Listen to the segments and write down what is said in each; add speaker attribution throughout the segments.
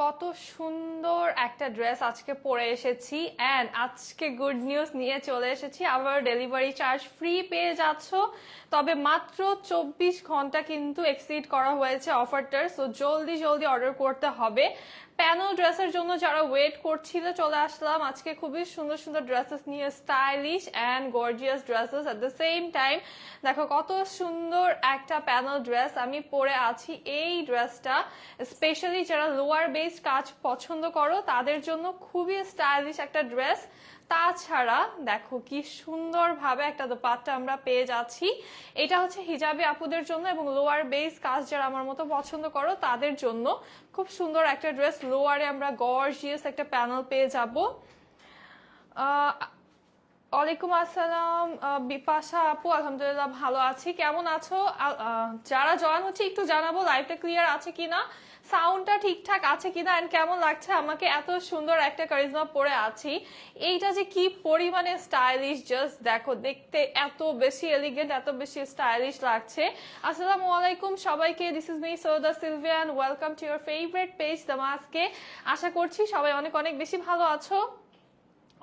Speaker 1: কত সুন্দর একটা ড্রেস আজকে পরে এসেছি এন্ড আজকে গুড নিউজ নিয়ে চলে এসেছি। আবার ডেলিভারি চার্জ ফ্রি পেয়ে যাচ্ছ, তবে মাত্র 24 ঘন্টা কিন্তু এক্সিড করা হয়েছে অফারটার। সো জলদি জলদি অর্ডার করতে হবে। প্যানেল ড্রেসের জন্য যারা ওয়েট করছিল চলে আসলাম আজকে খুবই সুন্দর সুন্দর ড্রেসেস নিয়ে, stylish and gorgeous dresses at the same time. দেখো কত সুন্দর একটা প্যানেল ড্রেস আমি পরে আছি। এই ড্রেসটা স্পেশালি যারা লোয়ার বেস কাজ পছন্দ করো তাদের জন্য খুবই স্টাইলিশ একটা ড্রেস। তাছাড়া দেখো কি সুন্দর ভাবে একটা দোপাট্টা আমরা পেয়ে যাচ্ছি। এটা হচ্ছে হিজাবি আপুদের জন্য এবং লোয়ার বেস কাজ যারা আমার মতো পছন্দ করো তাদের জন্য খুব সুন্দর একটা ড্রেস। লোয়ারে আমরা গর্জিয়াস একটা প্যানেল পেয়ে যাব। ওয়ালাইকুম আসসালাম বিপাশা আপু, আলহামদুলিল্লাহ ভালো আছি, কেমন আছো? যারা জয়েন হচ্ছে একটু জানাবো লাইভটা ক্লিয়ার আছে কিনা, সাউন্ডটা ঠিকঠাক আছে কিনা, এন্ড কেমন লাগছে আমাকে এত সুন্দর একটা কারিজমা পরে আছি। এইটা যে কি পরিমাণে স্টাইলিশ, জাস্ট দেখো, দেখতে এত বেশি এলিগেন্ট, এত বেশি স্টাইলিশ লাগছে। আসসালামু আলাইকুম সবাইকে, this is me Souda Silvia and welcome to your favourite page দামাজকে। আশা করছি সবাই অনেক অনেক বেশি ভালো আছো।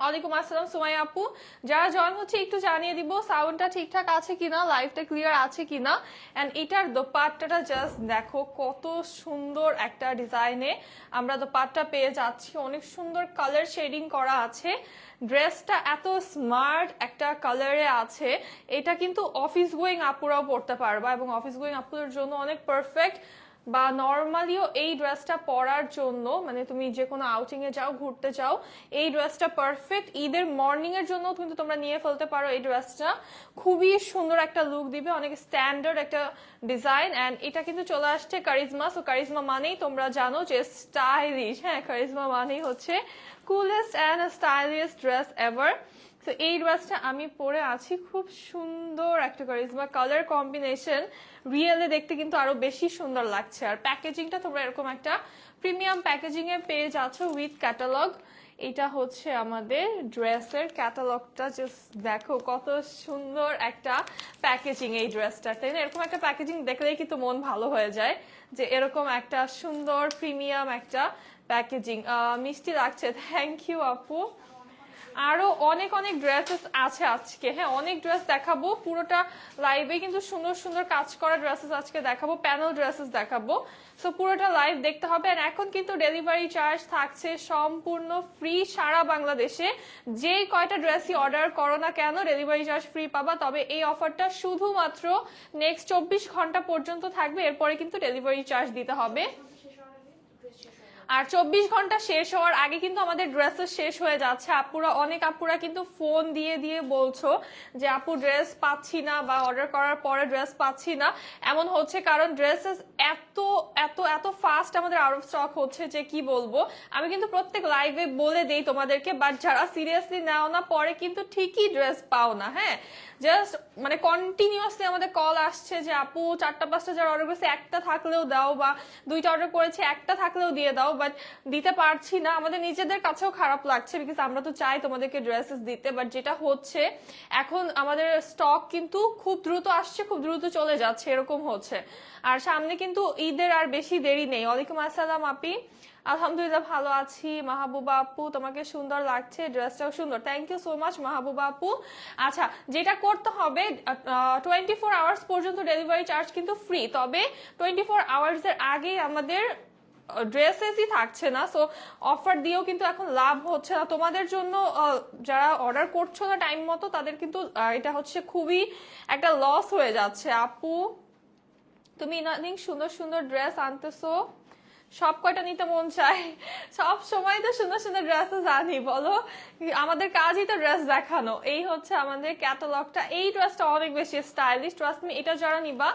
Speaker 1: ওয়ালাইকুম আসসালাম সুমাইয়া আপু, যারা জয়েন হচ্ছে একটু জানিয়ে দিব সাউন্ডটা ঠিকঠাক আছে কিনা, লাইভটা ক্লিয়ার আছে কিনা। এন্ড এটার দোপাট্টাটা জাস্ট দেখো কত সুন্দর একটা ডিজাইনে আমরা দোপাট্টা পেয়ে যাচ্ছি, অনেক সুন্দর কালার শেডিং করা আছে। ড্রেসটা এত স্মার্ট একটা কালারে আছে, এটা কিন্তু অফিস গোয়িং আপুরাও পরতে পারবা এবং অফিস গোয়িং আপুদের জন্য অনেক পারফেক্ট, বা নর্মালিও এই ড্রেসটা পরার জন্য, মানে তুমি যে কোনো আউটিং এ যাও, ঘুরতে যাও, এই ড্রেসটা পারফেক্ট। ঈদের মর্নিং এর জন্য কিন্তু তোমরা নিয়ে ফেলতে পারো এই ড্রেসটা, খুবই সুন্দর একটা লুক দিবে, অনেক স্ট্যান্ডার্ড একটা ডিজাইন। এন্ড এটা কিন্তু চলে আসছে কারিজমা। সো কারিজমা মানেই তোমরা জানো যে স্টাইলিশ, হ্যাঁ, কারিজমা মানেই হচ্ছে coolest and stylish dress ever. তো এই ড্রেসটা আমি পরে আছি, খুব সুন্দর একটা কারিজমা কালার কম্বিনেশন, রিয়েলে দেখতে কিন্তু আরো বেশি সুন্দর লাগছে। আর প্যাকেজিংটা তোমরা এরকম একটা প্রিমিয়াম প্যাকেজিং এ পেয়ে যাচ্ছ উইথ ক্যাটালগ। এটা হচ্ছে আমাদের ড্রেসের ক্যাটালগটা, জাস্ট দেখো কত সুন্দর একটা প্যাকেজিং এই ড্রেসটা, তাই না? এরকম একটা প্যাকেজিং দেখলেই কিন্তু মন ভালো হয়ে যায় যে এরকম একটা সুন্দর প্রিমিয়াম একটা প্যাকেজিং। মিষ্টি লাগছে, থ্যাংক ইউ আপু। আরো অনেক অনেক ড্রেসেস আছে আজকে, হ্যাঁ, অনেক ড্রেস দেখাবো পুরোটা লাইভে, কিন্তু সুন্দর সুন্দর কাজ করা ড্রেসেস আজকে দেখাবো, প্যানেল ড্রেসেস দেখাবো। সো পুরোটা লাইভ দেখতে হবে। আর এখন কিন্তু ডেলিভারি চার্জ থাকছে সম্পূর্ণ ফ্রি সারা বাংলাদেশে। যেই কয়টা ড্রেসই অর্ডার করো না কেন ডেলিভারি চার্জ ফ্রি পাবা। তবে এই অফারটা শুধুমাত্র নেক্সট 24 ঘন্টা পর্যন্ত থাকবে, এরপরে কিন্তু ডেলিভারি চার্জ দিতে হবে। আর 24 ঘন্টা শেষ হওয়ার আগে কিন্তু আমাদের ড্রেসেস শেষ হয়ে যাচ্ছে। আপুরা, অনেক আপুরা কিন্তু ফোন দিয়ে দিয়ে বলছো যে আপু ড্রেস পাচ্ছি না, বা অর্ডার করার পরে ড্রেস পাচ্ছি না। এমন হচ্ছে কারণ ড্রেসেস এত এত এত ফাস্ট আমাদের আউট অফ স্টক হচ্ছে যে কি বলবো। আমি কিন্তু প্রত্যেক লাইভে বলে দেই তোমাদেরকে, বাট যারা সিরিয়াসলি নাও না পরে কিন্তু ঠিকই ড্রেস পাও না। হ্যাঁ, জাস্ট মানে কন্টিনিউয়াসলি আমাদের কল আসছে যে আপু 4টা 5টা যারা অর্ডার করেছে একটা থাকলেও দাও, বা 2টা অর্ডার করেছে একটা থাকলেও দিয়ে দাও, বাট দিতে পারছি না। আমাদের নিজেদের কাছেও খারাপ লাগছে, বিকজ আমরা তো চাই তোমাদেরকে ড্রেসেস দিতে, বাট যেটা হচ্ছে এখন আমাদের স্টক কিন্তু খুব দ্রুত আসছে, খুব দ্রুত চলে যাচ্ছে, এরকম হচ্ছে। আর সামনে কিন্তু ঈদের আর বেশি দেরি নেই। ওয়ালাইকুম আসসালাম আপি, আলহামদুলিল্লাহ ভালো আছি। মাহবুবা আপু, তোমাকে সুন্দর লাগছে, ড্রেসটাও সুন্দর, thank you so much Mahbuba আপু। আচ্ছা, যেটা করতে হবে 24 আওয়ার্স পর্যন্ত ডেলিভারি চার্জ কিন্তু ফ্রি, তবে 24 আওয়ার্স এর আগে আমাদের ড্রেসেসই থাকছে না। সো অফার দিয়েও কিন্তু এখন লাভ হচ্ছে না তোমাদের জন্য। যারা অর্ডার করছো না টাইম মতো তাদের কিন্তু এটা হচ্ছে খুবই একটা লস হয়ে যাচ্ছে। আপু তুমি ইদানিং সুন্দর সুন্দর ড্রেস আনতেছো, সব কয়টা নিতে মন চায়। সব সময় তো সুন্দর সুন্দর ড্রেসেস আনি, বলো, আমাদের কাজই তো ড্রেস দেখানো। এই হচ্ছে আমাদের ক্যাটালগটা। এই ড্রেসটা অনেক বেশি স্টাইলিশ, ট্রাস্ট মি। এটা যারা নিবা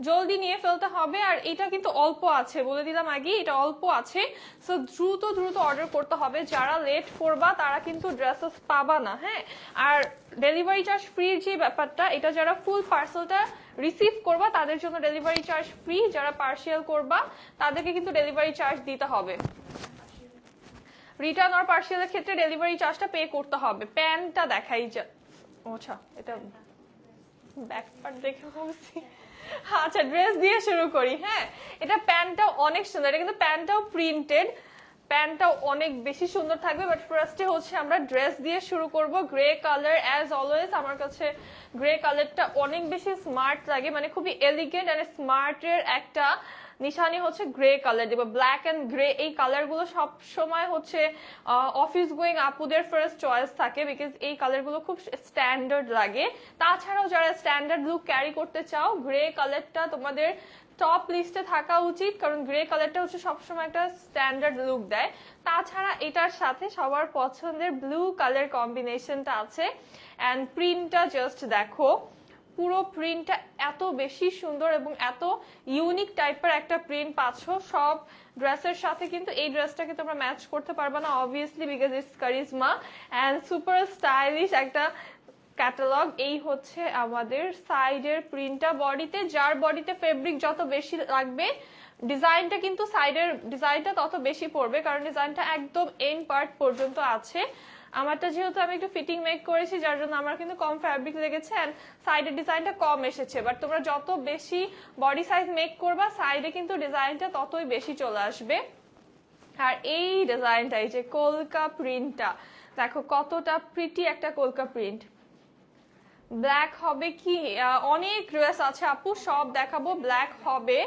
Speaker 1: জলদি নিয়ে ফেলতে হবে। আর এটা কিন্তু অল্প আছে, বলে দিলাম আগে, এটা অল্প আছে। সো দ্রুত দ্রুত অর্ডার করতে হবে। যারা লেট করবা তারা কিন্তু ড্রেসেস পাবা না। হ্যাঁ, আর ডেলিভারি চার্জ ফ্রির যে ব্যাপারটা, এটা যারা ফুল পার্সেলটা রিসিভ করবা তাদের জন্য ডেলিভারি চার্জ ফ্রি, যারা পার্সিয়াল করবা তাদেরকে কিন্তু ডেলিভারি চার্জ দিতে হবে। রিটার্ন আর পার্সিয়ালের ক্ষেত্রে ডেলিভারি চার্জটা পে করতে হবে। প্যান্টটা দেখাই যা, আচ্ছা এটা ব্যাক পার্ট দেখে বলছি। আচ্ছা, ড্রেস দিয়ে শুরু করি। হ্যাঁ, এটা প্যান্টটাও অনেক সুন্দর, এটা কিন্তু প্যান্টটাও প্রিন্টেড, প্যান্টটাও অনেক বেশি সুন্দর থাকবে। বাট ফার্স্টে হচ্ছে আমরা ড্রেস দিয়ে শুরু করব। গ্রে কালার অ্যাজ অলওয়েজ আমার কাছে গ্রে কালারটা অনেক বেশি স্মার্ট লাগে, মানে খুবই এলিগেন্ট এন্ড স্মার্টের একটা নিশানি হচ্ছে গ্রে কালার দেবো। ব্ল্যাক এন্ড গ্রে এই কালারগুলো সব সময় হচ্ছে অফিস গোয়িং আপুদের ফার্স্ট চয়েস থাকে, বিকজ এই কালারগুলো খুব স্ট্যান্ডার্ড লাগে। তাছাড়াও যারা স্ট্যান্ডার্ড লুক ক্যারি করতে চাও, গ্রে কালারটা তোমাদের টপ লিস্টে থাকা উচিত, কারণ গ্রে কালারটা হচ্ছে সবসময় একটা স্ট্যান্ডার্ড লুক দেয়। তাছাড়া এটার সাথে সবার পছন্দের ব্লু কালার কম্বিনেশনটা আছে। অ্যান্ড প্রিন্টটা জাস্ট দেখো, পুরো প্রিন্টটা এত বেশি সুন্দর এবং এত ইউনিক টাইপের একটা প্রিন্ট পাচ্ছ। সব ড্রেসের সাথে কিন্তু এই ড্রেসটাকে তোমরা ম্যাচ করতে পারবে না obviously, because it's charisma and super stylish একটা ক্যাটালগ। এই হচ্ছে আমাদের সাইডের প্রিন্টটা। বডিতে, যার বডিতে ফেব্রিক যত বেশি লাগবে, ডিজাইনটা কিন্তু সাইডের ডিজাইনটা তত বেশি পড়বে, কারণ ডিজাইনটা একদম এন্ড পার্ট পর্যন্ত আছে। আমারটা যেহেতু আমি একটু ফিটিং মেক করেছি, যার জন্য আমার কিন্তু কম ফ্যাব্রিক লেগেছে এন্ড সাইডের ডিজাইনটা কম এসেছে। বাট তোমরা যত বেশি বডি সাইজ মেক করবা, সাইডে কিন্তু ডিজাইনটা ততই বেশি চলে আসবে। আর এই ডিজাইনটা, এই যে কলকা প্রিন্টটা দেখো কতটা প্রিটি একটা কলকা প্রিন্ট। ব্ল্যাক হবে কি? অনেক ড্রেস আছে আপু, সব দেখাবো। ব্ল্যাক হবে,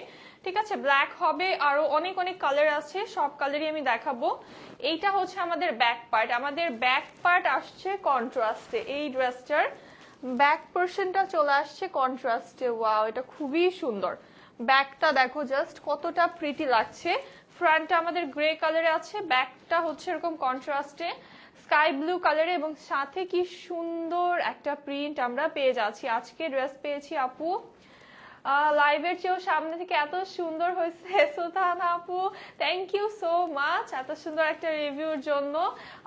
Speaker 1: ঠিক আছে, ব্ল্যাক হবে, আরো অনেক অনেক কালার আছে, সব কালারই আমি দেখাবো। এইটা হচ্ছে আমাদের ব্যাক পার্ট। আমাদের ব্যাক পার্ট আসছে কন্ট্রাস্টে। এই ড্রেসটার ব্যাক পোর্শনটা চলে আসছে কন্ট্রাস্টে। ওয়াও, এটা খুবই সুন্দর। ব্যাকটা দেখো জাস্ট কতটা প্রিটি লাগছে। ফ্রন্টটা আমাদের গ্রে কালারে আছে, ব্যাকটা হচ্ছে এরকম কন্ট্রাস্টে স্কাই ব্লু কালারে, এবং সাথে কি সুন্দর একটা প্রিন্ট আমরা পেয়ে যাচ্ছি। আজকে ড্রেস পেয়েছি আপু লাইভের চেয়েও সামনে থেকে এত সুন্দর হয়েছে। সুলতানা আপু, থ্যাংক ইউ সো মাচ এত সুন্দর একটা রিভিউর জন্য।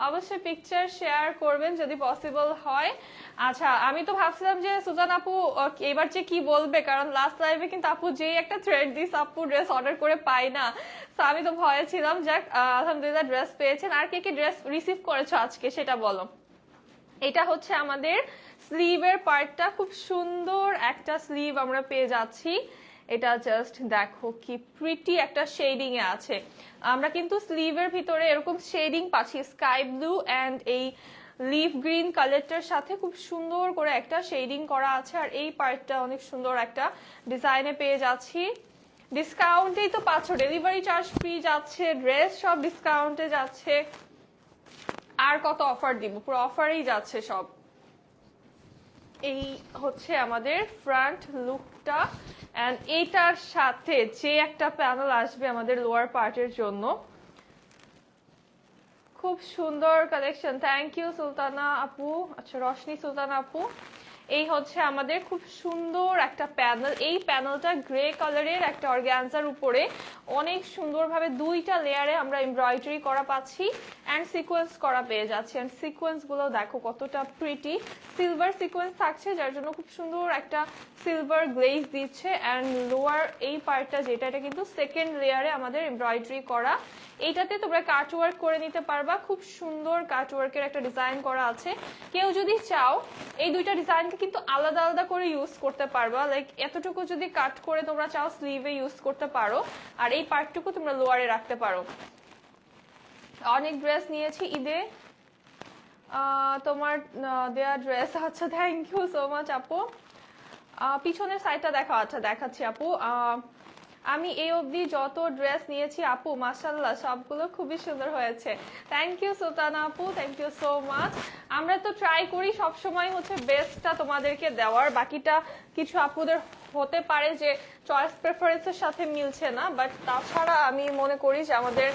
Speaker 1: অবশ্যই পিকচার শেয়ার করবেন যদি পসিবল হয়। আচ্ছা, আমি তো ভাবছিলাম যে সুলতান আপু এবার যে কি বলবে, কারণ লাস্ট লাইভে কিন্তু আপু যেই একটা থ্রেড দিস, আপু ড্রেস অর্ডার করে পাই না। তো আমি তো ভয়ে ছিলাম। যাক, আলহামদুলিল্লাহ ড্রেস পেয়েছেন। আর কে কে ড্রেস রিসিভ করেছো আজকে সেটা বলো। এটা হচ্ছে আমাদের স্লিভের পার্টটা, খুব সুন্দর একটা স্লিভ আমরা পেয়ে যাচ্ছি। এটা জাস্ট দেখো কি প্রিটি একটা শেডিং এ আছে। আমরা কিন্তু স্লিভের ভিতরে এরকম শেডিং পাচ্ছি, স্কাই ব্লু এন্ড এই লিফ গ্রিন কালারটার সাথে খুব সুন্দর করে একটা শেডিং করা আছে। আর এই পার্টটা অনেক সুন্দর একটা ডিজাইনে পেয়ে যাচ্ছি। ডিসকাউন্টেই তো পাচ্ছ, ডেলিভারি চার্জ ফ্রি যাচ্ছে, ড্রেস সব ডিসকাউন্টে যাচ্ছে। আর কত অফার দিব, পুরো অফারেই যাচ্ছে সব। এই হচ্ছে আমাদের ফ্রন্ট লুকটা, এন্ড এইটার সাথে যে একটা প্যানেল আসবে আমাদের লোয়ার পার্টের জন্য, খুব সুন্দর কালেকশন। থ্যাংক ইউ সুলতানা আপু, আচ্ছা রশনি সুলতানা আপু। এই হচ্ছে আমাদের খুব সুন্দর একটা প্যানেল। এই প্যানেলটা গ্রে কালারের একটা অর্গানজার উপরে অনেক সুন্দরভাবে দুইটা লেয়ারে আমরা এমব্রয়ডারি করা পাচ্ছি এন্ড সিকোয়েন্স করা পেয়ে যাচ্ছি। এন্ড সিকোয়েন্স গুলো দেখো কতটা প্রিটি, সিলভার সিকোয়েন্স থাকছে, যার জন্য খুব সুন্দর একটা সিলভার গ্লেজ দিচ্ছে। এন্ড লোয়ার এই পার্টটা যেটা, এটা কিন্তু সেকেন্ড লেয়ারে আমাদের এমব্রয়ডারি করা। এইটাতে তোমরা কাটওয়ার্ক করে নিতে পারবা, খুব সুন্দর কাটওয়ার্কের একটা ডিজাইন করা আছে। কেউ যদি চাও এই দুইটা ডিজাইনকে কিন্তু আলাদা আলাদা করে ইউজ করতে পারবা, লাইক এতটুকু যদি কাট করে তোমরা চাও স্লিভে ইউজ করতে পারো, আর এই পার্টটুকু তোমরা লোয়ারে রাখতে পারো। অনেক ড্রেস নিয়েছি ঈদে তোমার দেয়া ড্রেস। আচ্ছা, থ্যাংক ইউ সো মাচ আপু। পিছনের সাইডটা দেখো, আচ্ছা দেখাচ্ছি আপু। আমি এই অবধি যত ড্রেস নিয়েছি আপু, মাশাআল্লাহ সবগুলো খুবই সুন্দর হয়েছে। থ্যাংক ইউ সুলতানা আপু, থ্যাংক ইউ সো মাচ। আমরা তো ট্রাই করি সবসময় হচ্ছে বেস্টটা তোমাদেরকে দেওয়ার। বাকিটা কিছু আপুদের হতে পারে যে চয়েস প্রেফারেন্সের সাথে মিলছে না, বাট তাছাড়া আমি মনে করি যে আমাদের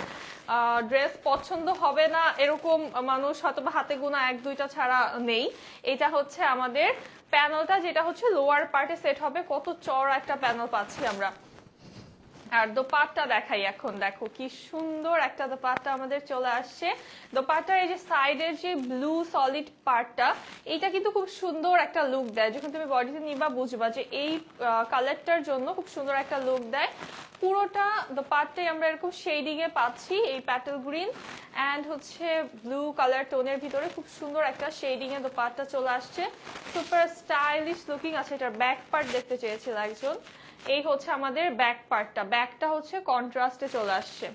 Speaker 1: ড্রেস পছন্দ হবে না এরকম মানুষ হয়তো বা হাতে গোনা এক দুইটা ছাড়া নেই। এটা হচ্ছে আমাদের প্যানেলটা, যেটা হচ্ছে লোয়ার পার্টে সেট হবে। কত চড়া একটা প্যানেল পাচ্ছি আমরা। আর দোপাট্টা দেখাই এখন, দেখো কি সুন্দর একটা দোপাট্টা আমাদের চলে আসছে। দোপাট্টার এই যে সাইডের যে ব্লু সলিড পার্টটা, এইটা কিন্তু খুব সুন্দর একটা লুক দেয়। যখন তুমি বডিতে নিবা বুঝবা যে এই কালারটার জন্য খুব সুন্দর একটা লুক দেয়। পুরোটা দোপাট্টাই আমরা এরকম শেডিং এ পাচ্ছি, এই প্যাটেল গ্রিন এন্ড হচ্ছে ব্লু কালার টোনের ভিতরে খুব সুন্দর একটা শেডিং এ দোপাট্টা চলে আসছে। সুপার স্টাইলিশ লুকিং আছে। এটার ব্যাক পার্ট দেখতে চেয়েছিল একজন। এই হচ্ছে আমাদের ব্যাক পার্টটা, ব্যাকটা হচ্ছে কন্ট্রাস্টে চলে আসছে।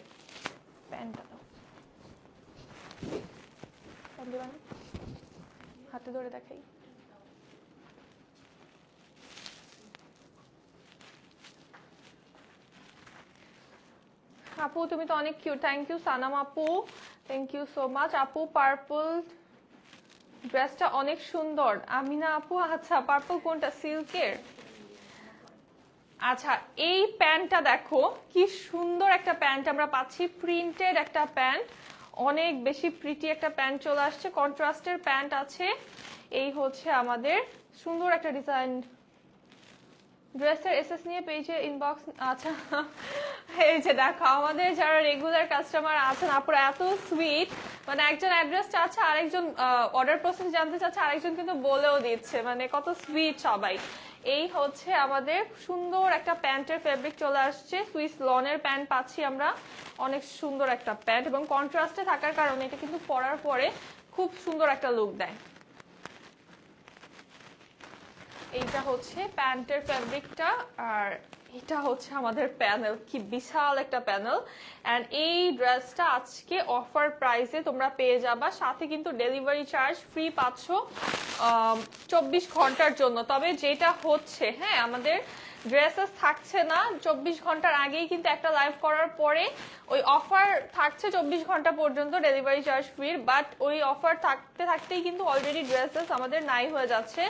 Speaker 1: প্যান্টটা দিবানা হাতে ধরে দেখাই। আপু তুমি তো অনেক কিউট, থ্যাংক ইউ সানাম আপু, থ্যাংক ইউ সো মাচ আপু। পার্পল ড্রেসটা অনেক সুন্দর। আমিনা আপু আচ্ছা পার্পল কোনটা, সিল্কের? আচ্ছা এই প্যান্টটা দেখো কি সুন্দর একটা প্যান্ট আমরা পাচ্ছি, প্রিন্টেড একটা প্যান্ট, অনেক বেশি প্রিটি একটা প্যান্ট চলে আসছে, কন্ট্রাস্টের প্যান্ট আছে। এই হচ্ছে আমাদের সুন্দর একটা ডিজাইন। ড্রেসের এসএস নিয়ে পেজে ইনবক্স। আচ্ছা এই যে দেখো আমাদের যারা রেগুলার কাস্টমার আছেন আপুরা এত সুইট, মানে একজন অ্যাড্রেস চাচ্ছে, আরেকজন অর্ডার প্রসেস জানতে চাচ্ছে, আরেকজন কিন্তু বলেও দিচ্ছে, মানে কত সুইট সবাই। এই হচ্ছে আমাদের সুন্দর একটা প্যান্টের ফেব্রিক চলে আসছে, সুইস লনের প্যান্ট পাচ্ছি আমরা, অনেক সুন্দর একটা প্যান্ট এবং কন্ট্রাস্টে থাকার কারণে এটা কিন্তু পরার পরে খুব সুন্দর একটা লুক দেয়। এইটা হচ্ছে প্যান্টের ফেব্রিকটা, আর এটা হচ্ছে আমাদের প্যানেল, কি বিশাল একটা প্যানেল। এন্ড এই ড্রেসটা আজকে অফার প্রাইসে তোমরা পেয়ে যাবা, সাথে কিন্তু ডেলিভারি চার্জ ফ্রি পাচ্ছ 24 ঘন্টার জন্য। তবে যেটা হচ্ছে হ্যাঁ আমাদের ড্রেসেস থাকছে না 24 ঘন্টার আগেই, কিন্তু একটা লাইভ করার পরে ওই অফার থাকছে 24 ঘন্টা পর্যন্ত ডেলিভারি চার্জ ফ্রি, বাট ওই অফার থাকতে থাকতেই কিন্তু অলরেডি ড্রেসেস আমাদের নাই হয়ে যাচ্ছে।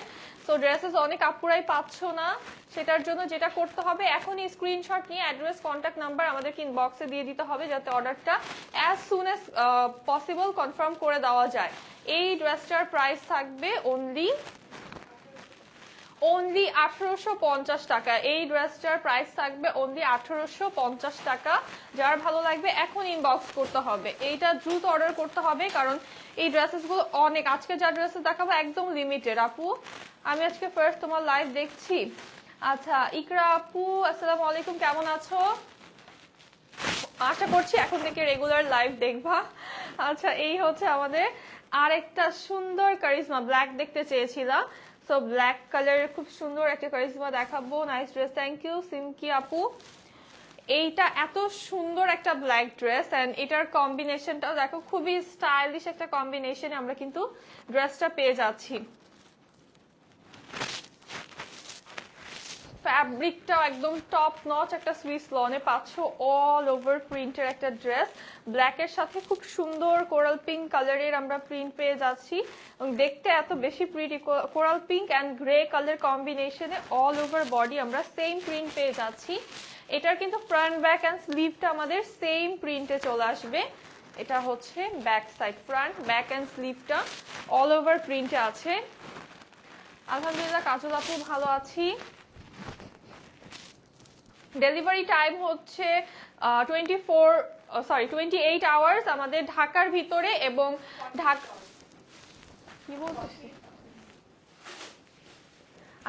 Speaker 1: সো ড্রেসেস অনেক আপুরাই পাচ্ছ না, সেটার জন্য যেটা করতে হবে এখনই স্ক্রিনশট নিয়ে অ্যাড্রেস কন্ট্যাক্ট নাম্বার আমাদেরকে ইনবক্সে দিয়ে দিতে হবে, যাতে অর্ডারটা as soon as possible confirm করে দেওয়া যায়। এই ড্রেসটার প্রাইস থাকবে অনলি 1850 টাকা। এই ড্রেসটার প্রাইস থাকবে অনলি 1850 টাকা। যার ভালো লাগবে এখন ইনবক্স করতে হবে, এইটা দ্রুত অর্ডার করতে হবে, কারণ এই ড্রেসেস গুলো অনেক, আজকে যা ড্রেসেস দেখাবো একদম লিমিটেড। আপু আমি আজকে ফার্স্ট তোমার লাইভ দেখছি। আচ্ছা ইকরা আপু আসসালামু আলাইকুম, কেমন আছো? আশা করছি এখন থেকে রেগুলার লাইভ দেখবা। আচ্ছা এই হচ্ছে আমাদের আরেকটা সুন্দর কারিজমা, ব্ল্যাক দেখতে চেয়েছিলাম, সো ব্ল্যাক কালারের খুব সুন্দর একটা কারিজমা দেখাবো। Nice dress, thank you Simki আপু। এইটা এত সুন্দর একটা ব্ল্যাক ড্রেস, এন্ড এটার কম্বিনেশনটাও দেখো, খুবই স্টাইলিশ একটা কম্বিনেশনে আমরা কিন্তু ড্রেসটা পেয়ে যাচ্ছি। ফ্যাব্রিকটাও একদম টপ নচ একটা সুইস লনে পাচ্ছ, অল ওভার প্রিন্টের একটা ড্রেস, ব্ল্যাকের সাথে খুব সুন্দর কোরাল পিঙ্ক কালারের আমরা প্রিন্ট পেয়ে যাচ্ছি, এবং দেখতে এত বেশি pretty, coral pink and grey colour কম্বিনেশনে অল ওভার বডি আমরা সেম প্রিন্ট পেয়ে যাচ্ছি। এটার কিন্তু ফ্রন্ট ব্যাক অ্যান্ড স্লিভটা আমাদের সেম প্রিন্টে চলে আসবে। এটা হচ্ছে back side, front back and স্লিভটা অল ওভার প্রিন্টে আছে। আলহামদুলিল্লাহ কাজল আপু ভালো আছি। ডেলিভারি টাইম হচ্ছে 28 আওয়ার্স আমাদের ঢাকার ভিতরে, এবং কি বলতেছি,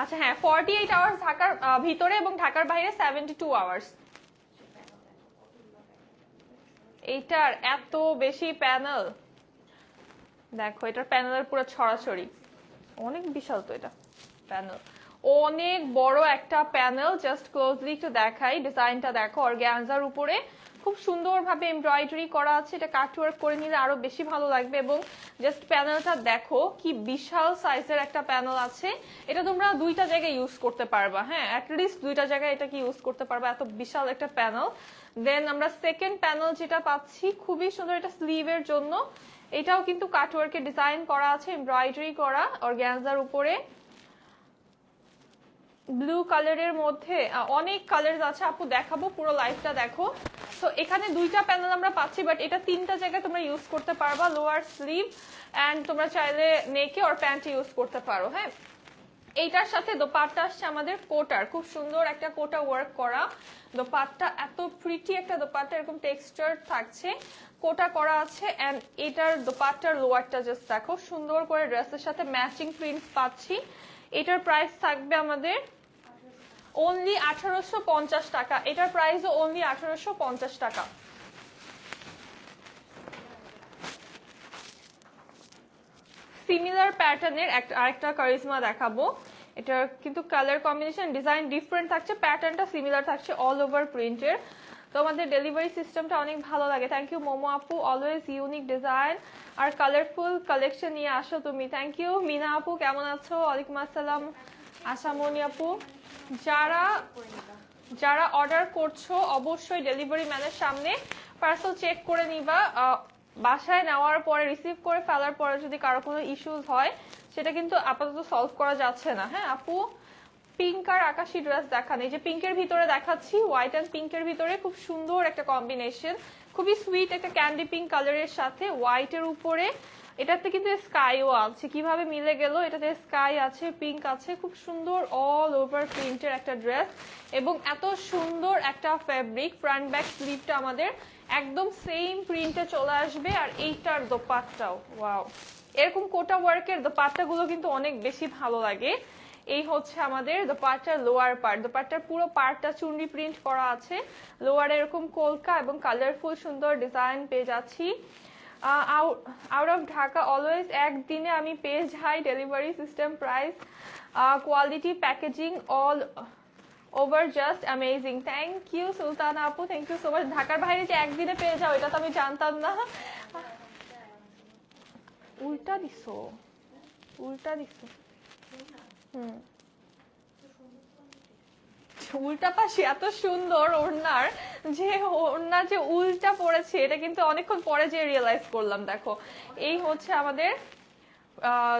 Speaker 1: আচ্ছা হ্যাঁ 48 আওয়ার্স ঢাকার ভিতরে, এবং ঢাকার বাইরে 72 আওয়ার্স। এইটার এত বেশি প্যানেল দেখো, এটার প্যানেলের পুরো ছড়াছড়ি, অনেক বিশাল তো এটা প্যানেল, অনেক বড় একটা প্যানেল। জাস্ট ক্লোজলি একটু দেখাই, ডিজাইনটা দেখো, অর্গানজার উপরে খুব সুন্দরভাবে এমব্রয়ডারি করা আছে, এটা কাটওয়ার্ক করে নিলে আরো বেশি ভালো লাগবে। এবং জাস্ট প্যানেলটা দেখো কি বিশাল সাইজের একটা প্যানেল আছে, এটা তোমরা দুইটা জায়গায় ইউজ করতে পারবা, হ্যাঁ অ্যাটলিস্ট দুইটা জায়গায় এটা কি ইউজ করতে পারবা, এত বিশাল একটা প্যানেল। দেন আমরা সেকেন্ড প্যানেল যেটা পাচ্ছি খুবই সুন্দর, এটা স্লিভের জন্য, এটাও কিন্তু কাটওয়ার্কে ডিজাইন করা আছে, এমব্রয়ডারি করা অর্গানজার উপরে, ব্লু কালারের মধ্যে অনেক কালার আছে আপু, দেখাবো পুরো লাইফটা দেখো। তো এখানে দুইটা প্যানেল আমরা পাচ্ছি, বাট এটা তিনটা জায়গায় তোমরা ইউজ করতে পারবা, লোয়ার স্লিভ এন্ড তোমরা চাইলে নেকে আর প্যান্ট ইউজ করতে পারো। হ্যাঁ এইটার সাথে দোপাট্টা আসছে আমাদের কোটার, খুব সুন্দর একটা কোটা ওয়ার্ক করা দোপাট্টা, এত প্রিটি একটা দোপাট্টা, এরকম টেক্সচার থাকছে, কোটা করা আছে। এন্ড এটার দোপাট্টার লোয়ারটা জাস্ট দেখো, সুন্দর করে ড্রেসের সাথে ম্যাচিং প্রিন্টস পাচ্ছি। এটার প্রাইস থাকবে আমাদের অনলি 1850 টাকা, এটার প্রাইসও অনলি 1850 টাকা। সিমিলার প্যাটার্নের আরেকটা কারিজমা দেখাবো, এটার কিন্তু কালার কম্বিনেশন ডিজাইন ডিফারেন্ট থাকছে, প্যাটার্নটা সিমিলার থাকছে, অল ওভার প্রিন্টের। তো আমাদের ডেলিভারি সিস্টেমটা অনেক ভালো লাগে, থ্যাংক ইউ মোমো আপু, অলওয়েজ ইউনিক ডিজাইন। আর কালারফুল কালেকশন নিয়ে আসো তুমি। থ্যাংক ইউ মিনা আপু, কেমন আছো? ওয়ালাইকুম আসসালাম আশামনি আপু। যারা যারা অর্ডার করছো অবশ্যই ডেলিভারি ম্যানের সামনে পার্সেল চেক করে নিবা। বাসায় নেওয়ার পরে রিসিভ করে ফেলার পরে যদি কারো কোনো ইস্যুস হয় সেটা কিন্তু আপাতত সলভ করা যাচ্ছে না। হ্যাঁ আপু, পিঙ্ক আর আকাশি ড্রেস দেখান। এই যে পিঙ্কের ভিতরে দেখাচ্ছি, হোয়াইট অ্যান্ড পিঙ্কের ভিতরে খুব সুন্দর একটা কম্বিনেশন, খুবই সুইট একটা ক্যান্ডি পিঙ্ক কালারের সাথে হোয়াইটের উপরে এটাতে কিন্তু স্কাইও আছে। কিভাবে মিলে গেল, এটাতে স্কাই আছে, পিঙ্ক আছে, খুব সুন্দর অল ওভার প্রিন্টের একটা ড্রেস এবং এত সুন্দর একটা ফ্যাব্রিক। ফ্রন্ট ব্যাক স্লিভটা আমাদের একদম সেম প্রিন্টে চলে আসবে। আর এইটার দোপাট্টাও ওয়াও, এরকম কোটা ওয়ার্কের দোপাট্টাগুলো কিন্তু অনেক বেশি ভালো লাগে। এই হচ্ছে আমাদের দোপাট্টার লোয়ার পার্ট। দোপাট্টার পুরো পার্টটা চুনরি প্রিন্ট করা আছে, লোয়ারে এরকম কলকা এবং কালারফুল সুন্দর ডিজাইন পেয়ে যাচ্ছি। আউট অফ ঢাকা অলওয়েজ একদিনে আমি পেয়ে যাই, delivery system, price, quality, packaging all over just amazing. Thank you Sultana আপু, থ্যাংক ইউ সো মাচ। ঢাকার বাইরে যে একদিনে পেয়ে যাও এটা তো আমি জানতাম না। উল্টা দিছো, উল্টা দিছো। উল্টা পাশে এত সুন্দর ওড়নার, যে ওড়নার যে উল্টা পড়েছে এটা কিন্তু অনেকক্ষণ পরে যে রিয়েলাইজ করলাম। দেখো এই হচ্ছে আমাদের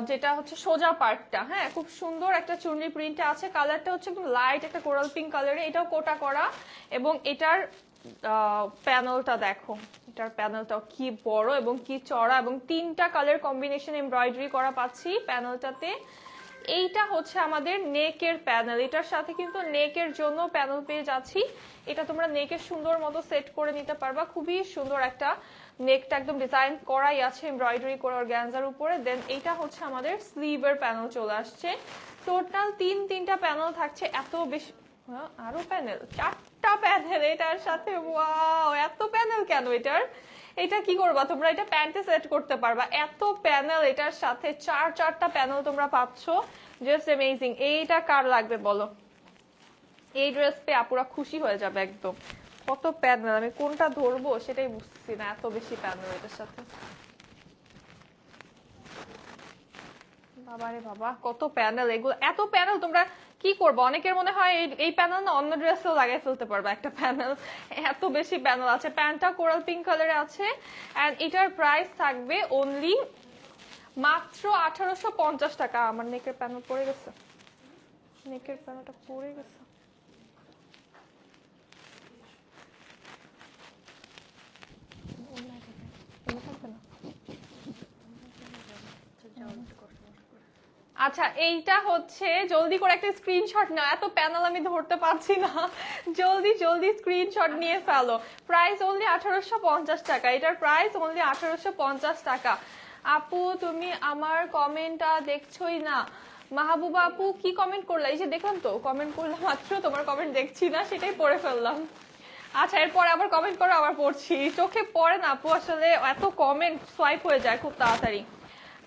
Speaker 1: যেটা হচ্ছে সোজা পার্টটা। হ্যাঁ, খুব সুন্দর একটা চুনরি প্রিন্ট আছে, কালারটা হচ্ছে একদম লাইট একটা কোরাল পিঙ্ক কালারে, এটাও কোটা করা এবং এটার প্যানেলটা দেখো, এটার প্যানেলটাও কি বড় এবং কি চড়া এবং 3টা কালার কম্বিনেশন এমব্রয়ডারি করা পাচ্ছি প্যানেলটাতে। এইটা হচ্ছে আমাদের নেকের প্যানেল, এটার সাথে কিন্তু নেকের জন্য প্যানেল পেয়ে যাচ্ছি। এটা তোমরা নেকের সুন্দর মতো সেট করে নিতে পারবা, খুবই সুন্দর একটা নেকটা একদম ডিজাইন করাই আছে এমব্রয়ডারি করে অর্গানজার উপরে। দেন এইটা হচ্ছে আমাদের স্লিভের প্যানেল চলে আসছে। টোটাল তিনটা প্যানেল থাকছে, এত বেশি, আরো প্যানেল, 4টা প্যানেল এটার সাথে। ওয়াও, এত প্যানেল কেন এটার? এটা কি করবা তোমরা, এটা প্যান্টে সেট করতে পারবা, এত প্যানেল এটার সাথে, 4টা প্যানেল তোমরা পাচ্ছ, জাস্ট অ্যামেজিং। এইটা কার লাগবে বলো? এই ড্রেস পেয়ে আপুরা খুশি হয়ে যাবে একদম। কত প্যানেল, আমি কোনটা ধরবো সেটাই বুঝছি না, এত বেশি প্যানেল এটার সাথে। বাবারে বাবা, কত প্যানেল এগুলো, এত প্যানেল তোমরা কি করবো? অনেকের মনে হয় এই প্যানেল না অন্য ড্রেসেও লাগাই ফেলতে পারবে একটা প্যানেল, এত বেশি প্যানেল আছে। প্যান্টটা কোরাল পিঙ্ক কালারে আছে এন্ড এটার প্রাইস থাকবে অনলি মাত্র 1850 টাকা। আমার নেকের প্যানেল পড়ে গেছে, নেকের প্যানেলটা পড়ে গেছে। আচ্ছা, এইটা হচ্ছে জলদি করে একটা স্ক্রিনশট নাও, এত প্যানেল আমি ধরতে পারছি না, জলদি জলদি স্ক্রিনশট নিয়ে ফেলো। প্রাইস অনলি 1850 টাকা, এটার প্রাইস অনলি 1850 টাকা। আপু তুমি আমার কমেন্টটা দেখছোই না। মাহবুবা আপু কি কমেন্ট করলা? এই যে দেখলাম তো, কমেন্ট করলাম মাত্র, তোমার কমেন্ট দেখছি না, সেটাই পড়ে ফেললাম। আচ্ছা, এরপর আবার কমেন্ট করো, আবার পড়ছি, চোখে পড়ে না আপু, আসলে এত কমেন্ট সোয়াইপ হয়ে যায় খুব তাড়াতাড়ি।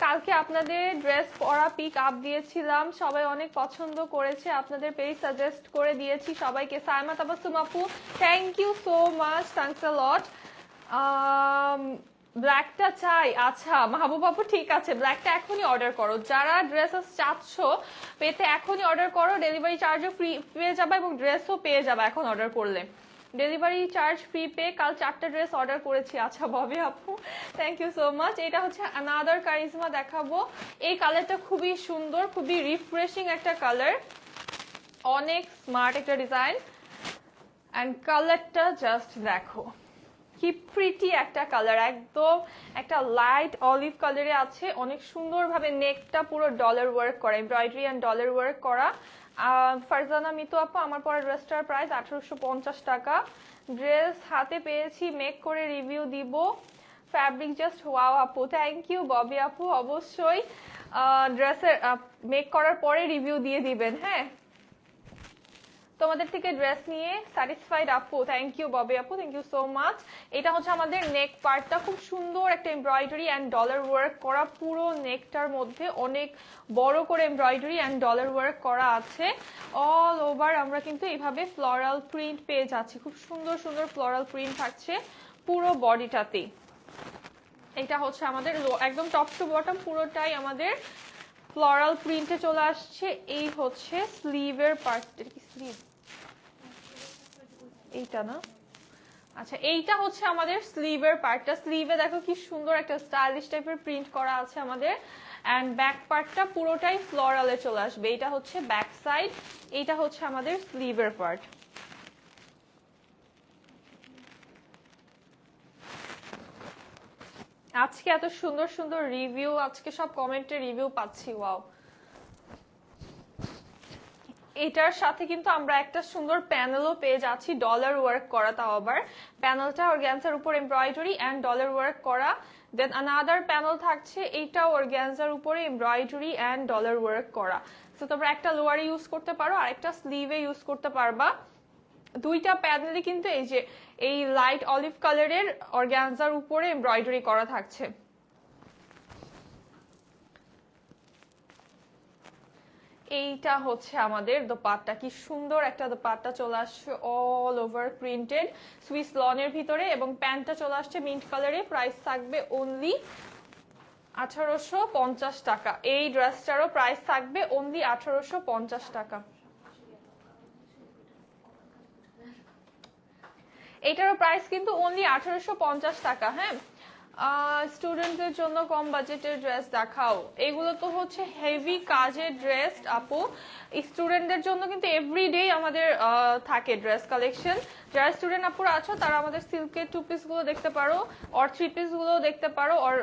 Speaker 1: কালকে আপনাদের ড্রেস পরা পিক আপ দিয়েছিলাম, সবাই অনেক পছন্দ করেছে, আপনাদের পেজ সাজেস্ট করে দিয়েছি সবাইকে। সাইমা তাবাসসুম আপু, thank you so much, thanks a lot. ব্ল্যাকটা চাই, আচ্ছা মাহবুব আপু ঠিক আছে, ব্ল্যাকটা এখনই অর্ডার করো। যারা ড্রেসেস চাচ্ছ পেতে এখনই অর্ডার করো, ডেলিভারি চার্জও ফ্রি পেয়ে যাবে এবং ড্রেসও পেয়ে যাবে এখন অর্ডার করলে। Delivery charge free pay. কাল 4টা ড্রেস অর্ডার করেছি। আচ্ছা ববি আপু, থ্যাংক ইউ সো মাচ। এটা হচ্ছে আনাদার কারিজমা দেখাবো। এই কালারটা খুবই সুন্দর, খুবই রিফ্রেশিং একটা কালার, অনেক স্মার্ট একটা ডিজাইন এন্ড কালারটা জাস্ট দেখো কি প্রিটি একটা কালার, একদম একটা লাইট অলিভ কালারে আছে, অনেক সুন্দরভাবে নেকটা পুরো ডলার ওয়ার্ক করা, এমব্রয়ডারি এন্ড ডলার ওয়ার্ক করা। ফারজানা মিতু আপু, আমার পরা ড্রেসটার প্রাইস 1850 টাকা। ড্রেস হাতে পেয়েছি, মেক করে রিভিউ দিব। ফ্যাব্রিক জাস্ট ওয়াও আপু, থ্যাংক ইউ ববি আপু। অবশ্যই ড্রেসের মেক করার পরে রিভিউ দিয়ে দিবেন। হ্যাঁ, তোমাদের থেকে ড্রেস নিয়ে স্যাটিসফাইড আপু, থ্যাংক ইউ ববি আপু, থ্যাংক ইউ সো মাচ। এটা হচ্ছে আমাদের নেক পার্টটা, খুব সুন্দর একটা এমব্রয়ডারি অ্যান্ড ডলার ওয়ার্ক করা, পুরো নেকটার মধ্যে অনেক বড় করে এমব্রয়ডারি অ্যান্ড ডলার ওয়ার্ক করা আছে। অল ওভার আমরা কিন্তু এইভাবে ফ্লোরাল প্রিন্ট পেয়ে যাচ্ছি, খুব সুন্দর সুন্দর ফ্লোরাল প্রিন্ট থাকছে পুরো বডিটাতেই। এটা হচ্ছে আমাদের একদম টপ টু বটম পুরোটাই আমাদের ফ্লোরাল প্রিন্টে চলে আসছে। এই হচ্ছে স্লিভের পার্টটা, কি স্লিভ এইটা না, আচ্ছা এইটা হচ্ছে আমাদের স্লিভের পার্টটা। স্লিভে দেখো কি সুন্দর একটা স্টাইলিশ টাইপের প্রিন্ট করা আছে আমাদের। অ্যান্ড ব্যাক পার্টটা পুরোটাই ফ্লোরালে চলে আসবে। এটা হচ্ছে ব্যাক সাইড, এইটা হচ্ছে আমাদের স্লিভের পার্ট। আজকে এত সুন্দর সুন্দর রিভিউ, আজকে সব কমেন্টে রিভিউ পাচ্ছি, ওয়াও। এটার সাথে কিন্তু আমরা একটা সুন্দর প্যানেলও পেয়ে যাচ্ছি, ডলার ওয়ার্ক করা, তাও আবার প্যানেলটা অর্গানজার উপর এমব্রয়ডারি অ্যান্ড ডলার ওয়ার্ক করা। দেন আনাদার প্যানেল থাকছে, এইটাও অর্গানজার উপরে এমব্রয়ডারি অ্যান্ড ডলার ওয়ার্ক করা। তো তোমরা একটা লোয়ারে ইউজ করতে পারো আর একটা স্লিভে ইউজ করতে পারবা। দুইটা প্যানেলই কিন্তু এই যে এই লাইট অলিভ কালারের অর্গানজার উপরে এমব্রয়ডারি করা থাকছে। এইটা হচ্ছে আমাদের দোপাট্টা, কি সুন্দর একটা দোপাট্টা চলে আসছে অল ওভার প্রিন্টেড সুইস লনের ভিতরে, এবং প্যান্টটা চলে আসছে মিন্ট কালারে। প্রাইস থাকবে অনলি 1850 টাকা। এই ড্রেসটারও প্রাইস থাকবে অনলি 1850 টাকা। এটারও প্রাইস কিন্তু অনলি 1850 টাকা। হ্যাঁ, স্টুডেন্টদের জন্য কম বাজেটের ড্রেস দেখাও, এগুলো তো হচ্ছে হেভি কাজের ড্রেস আপু। স্টুডেন্টদের জন্য কিন্তু এভরিডে আমাদের থাকে ড্রেস কালেকশন। যারা স্টুডেন্ট আপুরা আছো তারা আমাদের সিল্কের টু পিস গুলো দেখতে পারো, অর থ্রি পিস গুলো দেখতে পারো, আর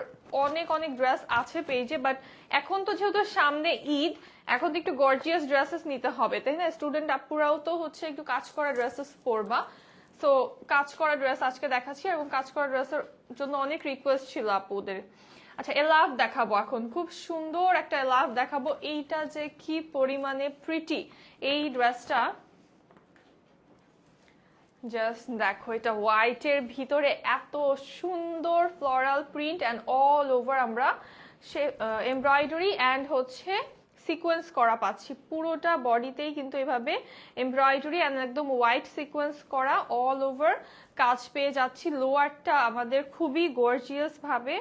Speaker 1: অনেক অনেক ড্রেস আছে পেজে। বাট এখন তো যেহেতু সামনে ঈদ, এখন তো একটু গর্জিয়াস ড্রেসেস নিতে হবে, তাই না? স্টুডেন্ট আপুরাও তো হচ্ছে একটু কাজ করা ড্রেসেস পরবা। তো কাজ করা ড্রেস আজকে দেখাচ্ছি, এবং কাজ করা ড্রেসের জন্য অনেক রিকোয়েস্ট ছিল আপুদের। আচ্ছা, এলাভ দেখাবো এখন, খুব সুন্দর একটা এলাভ দেখাবো। এইটা যে কি পরিমাণে প্রিটি এই ড্রেসটা, জাস্ট দেখো। এটা হোয়াইটের ভিতরে এত সুন্দর floral print and all over আমরা সে এমব্রয়ডারি অ্যান্ড হচ্ছে সিকোয়েন্স করা পাচ্ছি। পুরোটা বডিতেই কিন্তু এভাবে এমব্রয়ডারি অ্যান্ড একদম হোয়াইট সিকোয়েন্স করা অল ওভার কাজ পেয়ে যাচ্ছি। লোয়ারটা আমাদের খুবই গর্জিয়াস ভাবে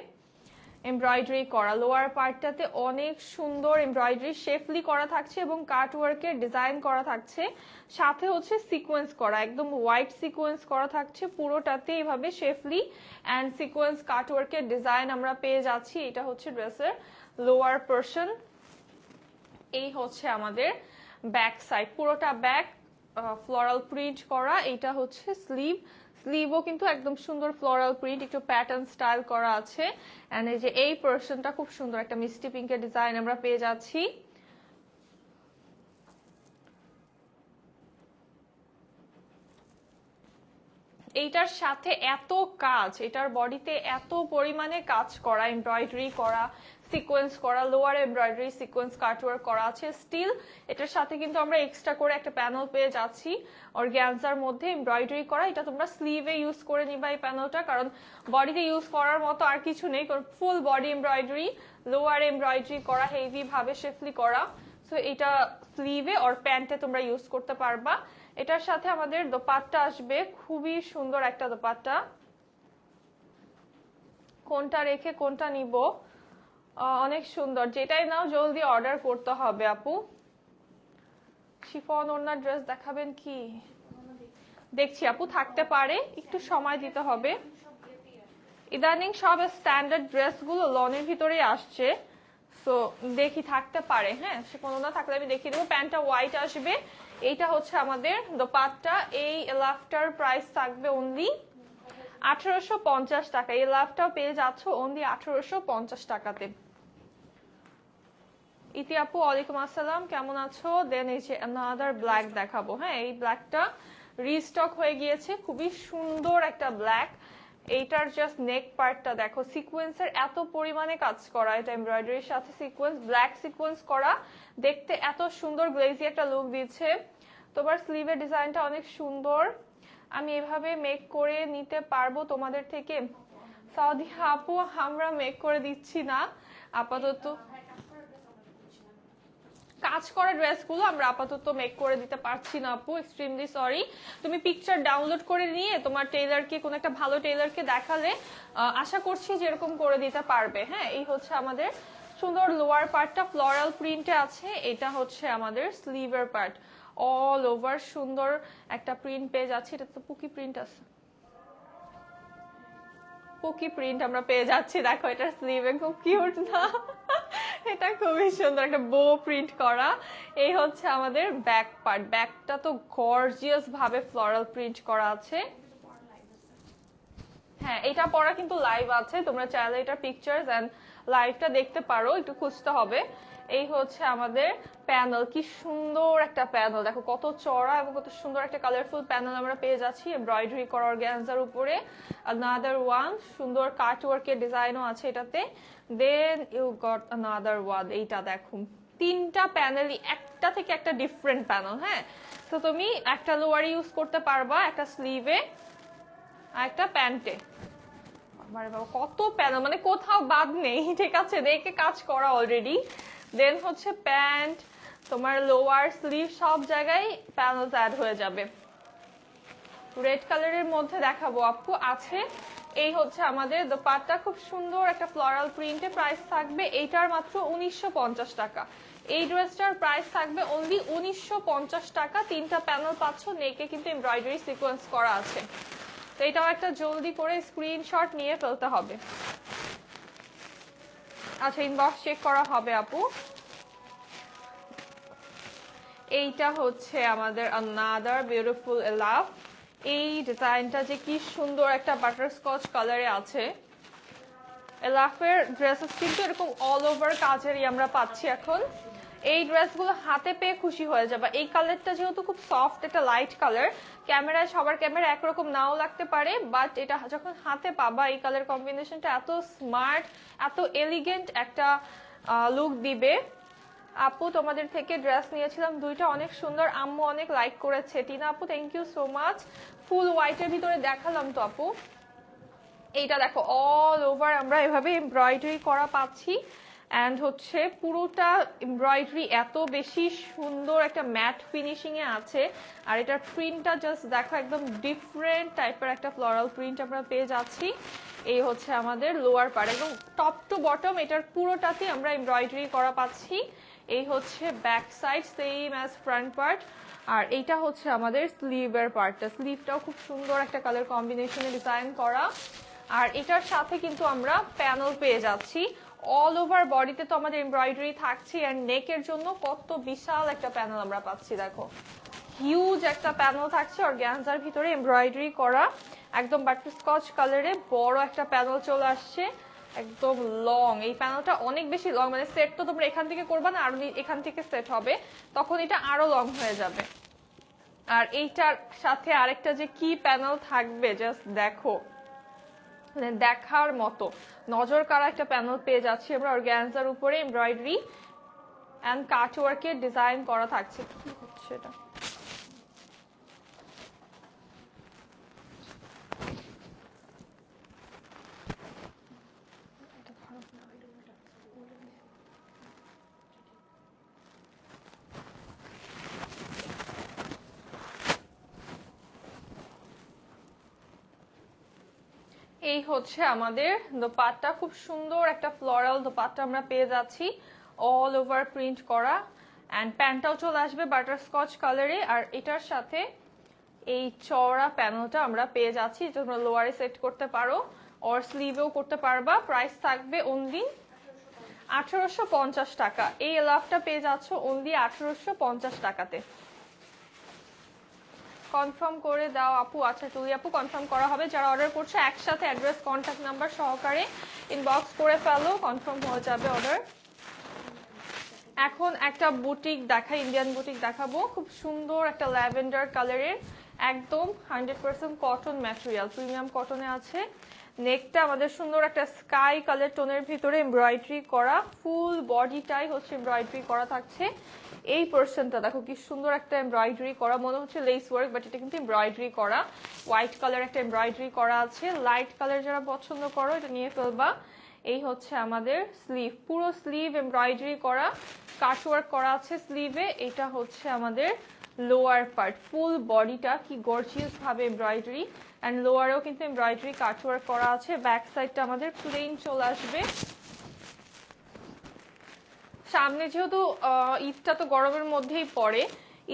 Speaker 1: এমব্রয়ডারি করা, লোয়ার পার্টটাতে অনেক সুন্দর এমব্রয়ডারি শেফলি করা থাকছে এবং কাট ওয়ার্কের ডিজাইন করা থাকছে। সাথে হচ্ছে সিকোয়েন্স করা, একদম হোয়াইট সিকোয়েন্স করা থাকছে পুরোটাতে এভাবে শেফলি অ্যান্ড সিকোয়েন্স কাট ওয়ার্কের ডিজাইন আমরা পেয়ে যাচ্ছি। এটা হচ্ছে ড্রেসের লোয়ার পোর্শন। এই হচ্ছে আমাদের ব্যাক সাইড, পুরোটা ব্যাক ফ্লোরাল প্রিন্ট করা। এটা হচ্ছে স্লিভ, স্লিভও কিন্তু একদম সুন্দর ফ্লোরাল প্রিন্ট, একটু প্যাটার্ন স্টাইল করা আছে। এন্ড এই যে এই পোর্শনটা খুব সুন্দর একটা মিষ্টি পিঙ্কের ডিজাইন আমরা পেয়ে যাচ্ছি। এইটার সাথে এত কাজ, এটার বডিতে এত পরিমাণে কাজ করা, এমব্রয়ডারি করা, সিকোয়েন্স করা, লোয়ার এমব্রয়ডারি সিকোয়েন্স কাটওয়ার্ক করা আছে। স্টিল এটার সাথে কিন্তু আমরা এক্সট্রা করে একটা প্যানেল পেয়ে যাচ্ছি অর্গানজার মধ্যে এমব্রয়ডারি করা। এটা তোমরা স্লিভে ইউজ করে নিবা এই প্যানেলটা, কারণ বডিতে ইউজ করার মতো আর কিছু নেই, কারণ full body embroidery, lower embroidery করা, হেভি ভাবে শেফলি করা। সো এটা স্লিভে আর প্যান্টে তোমরা ইউজ করতে পারবা। এটার সাথে আমাদের দোপাট্টা আসবে, খুবই সুন্দর একটা দোপাট্টা। কোনটা রেখে কোনটা নিব, অনেক সুন্দর, যেটাই নাও জলদি অর্ডার করতে হবে আপু। শিফন ওড়নার ড্রেস দেখাবেন কি? দেখছি আপু, থাকতে পারে, একটু সময় দিতে হবে। ইদানিং সব স্ট্যান্ডার্ড ড্রেস গুলো লনের ভিতরে আসছে, সো দেখি থাকতে পারে। হ্যাঁ, শিফন ওড়না থাকলে আমি দেখিয়ে দেবো। প্যান্টটা হোয়াইট আসবে। এইটা হচ্ছে আমাদের দোপাট্টা। এই লাফটার প্রাইস থাকবে অনলি 1850 টাকা। এই লাভটাও পেয়ে যাচ্ছ অনলি 1850 টাকাতে। ইতি আপু ওয়ালাইকুম আসসালাম, কেমন আছো? দেন এই যে আনাদার ব্ল্যাক দেখাবো। হ্যাঁ, এই ব্ল্যাকটা রিস্টক হয়ে গিয়েছে, খুবই সুন্দর একটা ব্ল্যাক। এইটার জাস্ট নেক পার্টটা দেখো, সিকোয়েন্সের এত পরিমাণে কাজ করা, এটা এমব্রয়ডারির সাথে সিকোয়েন্স, ব্ল্যাক সিকোয়েন্স করা, দেখতে এত সুন্দর গ্লেজি একটা লুক দিচ্ছে। তোমার স্লিভের ডিজাইনটা অনেক সুন্দর, আমি এভাবে মেক করে নিতে পারবো তোমাদের থেকে? সাউদি আপু, আমরা মেক করে দিচ্ছি না আপাতত। কাজ করা ড্রেসগুলো আমরা আপাতত মেক করে দিতে পারছি না আপু, এক্সট্রিমলি সরি। তুমি পিকচার ডাউনলোড করে নিয়ে তোমার টেইলারকে, কোন একটা ভালো টেইলারকে দেখালে আশা করছি যে এরকম করে দিতে পারবে। হ্যাঁ, এই হচ্ছে আমাদের সুন্দর লোয়ার পার্টটা ফ্লোরাল প্রিন্টে আছে। এটা হচ্ছে আমাদের স্লিভের পার্ট, অল ওভার সুন্দর একটা প্রিন্ট পেয়ে যাচ্ছে। এটা তো পুকি প্রিন্ট আছে, পুকি প্রিন্ট আমরা পেয়ে যাচ্ছি। দেখো এটা স্লিভে খুব কিউট না? এটা খুবই সুন্দর একটা বো প্রিন্ট করা। এই হচ্ছে আমাদের ব্যাক পার্ট, ব্যাকটা তো গর্জিয়াস ভাবে ফ্লোরাল প্রিন্ট করা আছে। হ্যাঁ, এটা পরা কিন্তু লাইভ আছে, তোমরা চাইলে এটা পিকচার্স এন্ড লাইভটা দেখতে পারো, একটু খুঁজতে হবে। এই হচ্ছে আমাদের প্যানেল, কি সুন্দর একটা প্যানেল, দেখো কত চড়া এবং কত সুন্দর একটা কালারফুল প্যানেল আমরা পেয়ে যাচ্ছি এমব্রয়ডারি করা অর্গানজার উপরে। আনাদার ওয়ান সুন্দর কাট ওয়ার্কের ডিজাইনও আছে এটাতে। Then you got another one, এইটা দেখো তিনটা প্যানেলই একটা থেকে একটা ডিফারেন্ট প্যানেল। হ্যাঁ, তো তুমি একটা লোয়ার ইউজ করতে পারবা, একটা স্লিভে আর একটা প্যান্টে। কত প্যানেল, মানে কোথাও বাদ নেই, ঠিক আছে, দেখে কাজ করা অলরেডি। দেন হচ্ছে প্যান্ট, তোমার লোয়ার স্লিভ সব জায়গায় প্যানেল অ্যাড হয়ে যাবে। রেড কালারের মধ্যে দেখাবো আপু, আছে। এই হচ্ছে আমাদের দোপাট্টা, খুব সুন্দর একটা ফ্লোরাল প্রিন্টে, প্রাইস থাকবে এইটার মাত্র 1950 টাকা। এই ড্রেসটার প্রাইস থাকবে অনলি 1950 টাকা। তিনটা প্যানেল পাচ্ছ, নেকে কিন্তু এমব্রয়ডারি সিকোয়েন্স করা আছে। তো এটাও একটা জলদি করে স্ক্রিনশট নিয়ে ফেলতে হবে। আচ্ছা, ইনবক্স চেক করা হবে আপু। এইটা হচ্ছে আমাদের আনাদার বিউটিফুল এলাফ। এই ডিজাইনটা যে কি সুন্দর একটা বাটারস্কচ কালারে আছে। এলাফের ড্রেসেস কিন্তু এরকম অল ওভার কাজেরই আমরা পাচ্ছি এখন। এই ড্রেসগুলো হাতে পেয়ে খুশি হয়ে যাবে। এই কালারটা যেহেতু খুব সফট, একটা লাইট কালার, ক্যামেরায় সবার ক্যামেরা একরকম নাও লাগতে পারে, বাট এটা যখন হাতে পাবা এই কালার কম্বিনেশনটা এত স্মার্ট, এত এলিগেন্ট একটা লুক দিবে। আপু তোমাদের থেকে ড্রেস নিয়েছিলাম দুইটা, অনেক সুন্দর, আম্মু অনেক লাইক করেছে। টিনা আপু থ্যাংক ইউ সো মাচ। ফুল হোয়াইটের ভিতরে দেখালাম তো আপু। এইটা দেখো অল ওভার আমরা এভাবে এমব্রয়ডারি করা পাচ্ছি। অ্যান্ড হচ্ছে পুরোটা এমব্রয়ডারি এত বেশি সুন্দর একটা ম্যাট ফিনিশিং এ আছে। আর এটার প্রিন্টটা জাস্ট দেখো, একদম ডিফারেন্ট টাইপের একটা ফ্লোরাল প্রিন্ট আমরা পেয়ে যাচ্ছি। এই হচ্ছে আমাদের লোয়ার পার্ট, একদম টপ টু বটম এটার পুরোটাতে আমরা এমব্রয়ডারি করা পাচ্ছি। এই হচ্ছে back side, same as front part. আর এইটা হচ্ছে আমাদের স্লিভের পার্টটা, স্লিভটাও খুব সুন্দর একটা কালার কম্বিনেশনে ডিজাইন করা। আর এটার সাথে কিন্তু আমরা প্যানেল পেয়ে যাচ্ছি। অল ওভার বডিতে তো আমাদের এমব্রয়ডারি থাকছে, আর নেকের জন্য কত বিশাল একটা প্যানেল আমরা পাচ্ছি, দেখো হিউজ একটা প্যানেল থাকছে অর্গানজার ভিতরে এমব্রয়ডারি করা। একদম বাটারস্কচ কালারে বড় একটা প্যানেল চলে আসছে, একদম লং। এই প্যানেলটা অনেক বেশি লং, মানে সেট তো তোমরা এখান থেকে করবা না, আর এখান থেকে সেট হবে, তখন এটা আরো লং হয়ে যাবে। আর এইটার সাথে আরেকটা যে কি প্যানেল থাকবে জাস্ট দেখো, মানে দেখার মতো, নজর কাড়া একটা প্যানেল পেয়ে যাচ্ছি আমরা অর্গানজার উপরে এমব্রয়ডারি এন্ড কাট ওয়ার্কের ডিজাইন করা থাকছে। কি হচ্ছে এটা? এই হচ্ছে আমাদের দোপাট্টা, খুব সুন্দর একটা ফ্লোরাল দোপাট্টা আমরা পেয়ে যাচ্ছি, অল ওভার প্রিন্ট করা। অ্যান্ড প্যান্টটাও চলে আসবে বাটারস্কচ কালারে। আর এটার সাথে এই চওড়া প্যানেলটা আমরা পেয়ে যাচ্ছি, যেটা তোমরা লোয়ারে সেট করতে পারো অর স্লিভেও করতে পারবা। প্রাইস থাকবে অনলি 1850 টাকা। এই এলাফটা পেয়ে যাচ্ছ অনলি 1850 টাকাতে। কনফার্ম করে দাও আপু। আচ্ছা তুই আপু কনফার্ম করা হবে, যারা অর্ডার করছে একসাথে অ্যাড্রেস কন্ট্যাক্ট নাম্বার সহকারে ইনবক্স করে ফেলো, কনফার্ম হয়ে যাবে অর্ডার। এখন একটা বুটিক দেখাই, ইন্ডিয়ান বুটিক দেখাবো, খুব সুন্দর একটা ল্যাভেন্ডার কালারের, একদম 100% কটন ম্যাটেরিয়াল, প্রিমিয়াম কটনে আছে। নেকটা আমাদের সুন্দর একটা স্কাই কালার টোনের ভিতরে এমব্রয়ডারি করা, ফুল বডিটাই হচ্ছে এমব্রয়ডারি করা থাকছে। এই পোর্শনটা দেখো কি সুন্দর একটা এমব্রয়ডারি করা, মনে হচ্ছে লেস ওয়ার্ক, বাট এটা কিন্তু এমব্রয়ডারি করা। হোয়াইট কালার একটা এমব্রয়ডারি করা আছে, লাইট কালার যারা পছন্দ করো এটা নিয়ে ফেলবা। এই হচ্ছে আমাদের স্লিভ, পুরো স্লিভ এমব্রয়ডারি করা, কাটওয়ার্ক করা আছে স্লিভে। এটা হচ্ছে আমাদের লোয়ার পার্ট, ফুল বডিটা কি গর্জিয়াস ভাবে এমব্রয়ডারি, অ্যান্ড লোয়ারেও কিন্তু এমব্রয়ডারি কাটওয়ার্ক করা আছে। ব্যাক সাইডটা আমাদের প্লেন চলে আসবে। সামনে যেহেতু ঈদটা তো গরমের মধ্যেই পড়ে,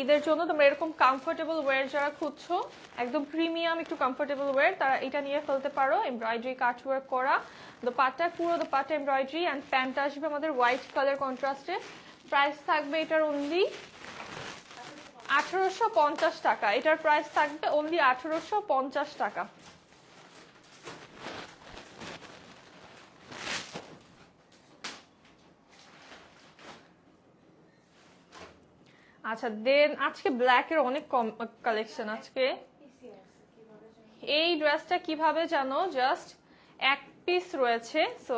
Speaker 1: ঈদের জন্য তোমরা এরকম কমফোর্টেবল ওয়্যার যারা খুঁজছো, একদম প্রিমিয়াম একটু কমফোর্টেবল ওয়্যার, তারা এটা নিয়ে ফেলতে পারো। এমব্রয়ডারি কাটওয়ার্ক করা দোপাট্টা, পুরো দোপাট্টা এমব্রয়ডারি, অ্যান্ড প্যান্টটা আসবে আমাদের হোয়াইট কালার কন্ট্রাস্টে। প্রাইস থাকবে এটার অনলি 1850 টাকা। এটার প্রাইস থাকবে অনলি 1850 টাকা। আচ্ছা, দেন আজকে ব্ল্যাক এর অনেক কম কালেকশন। আজকে এই ড্রেসটা কিভাবে জানো, জাস্ট এক পিস রয়েছে। সো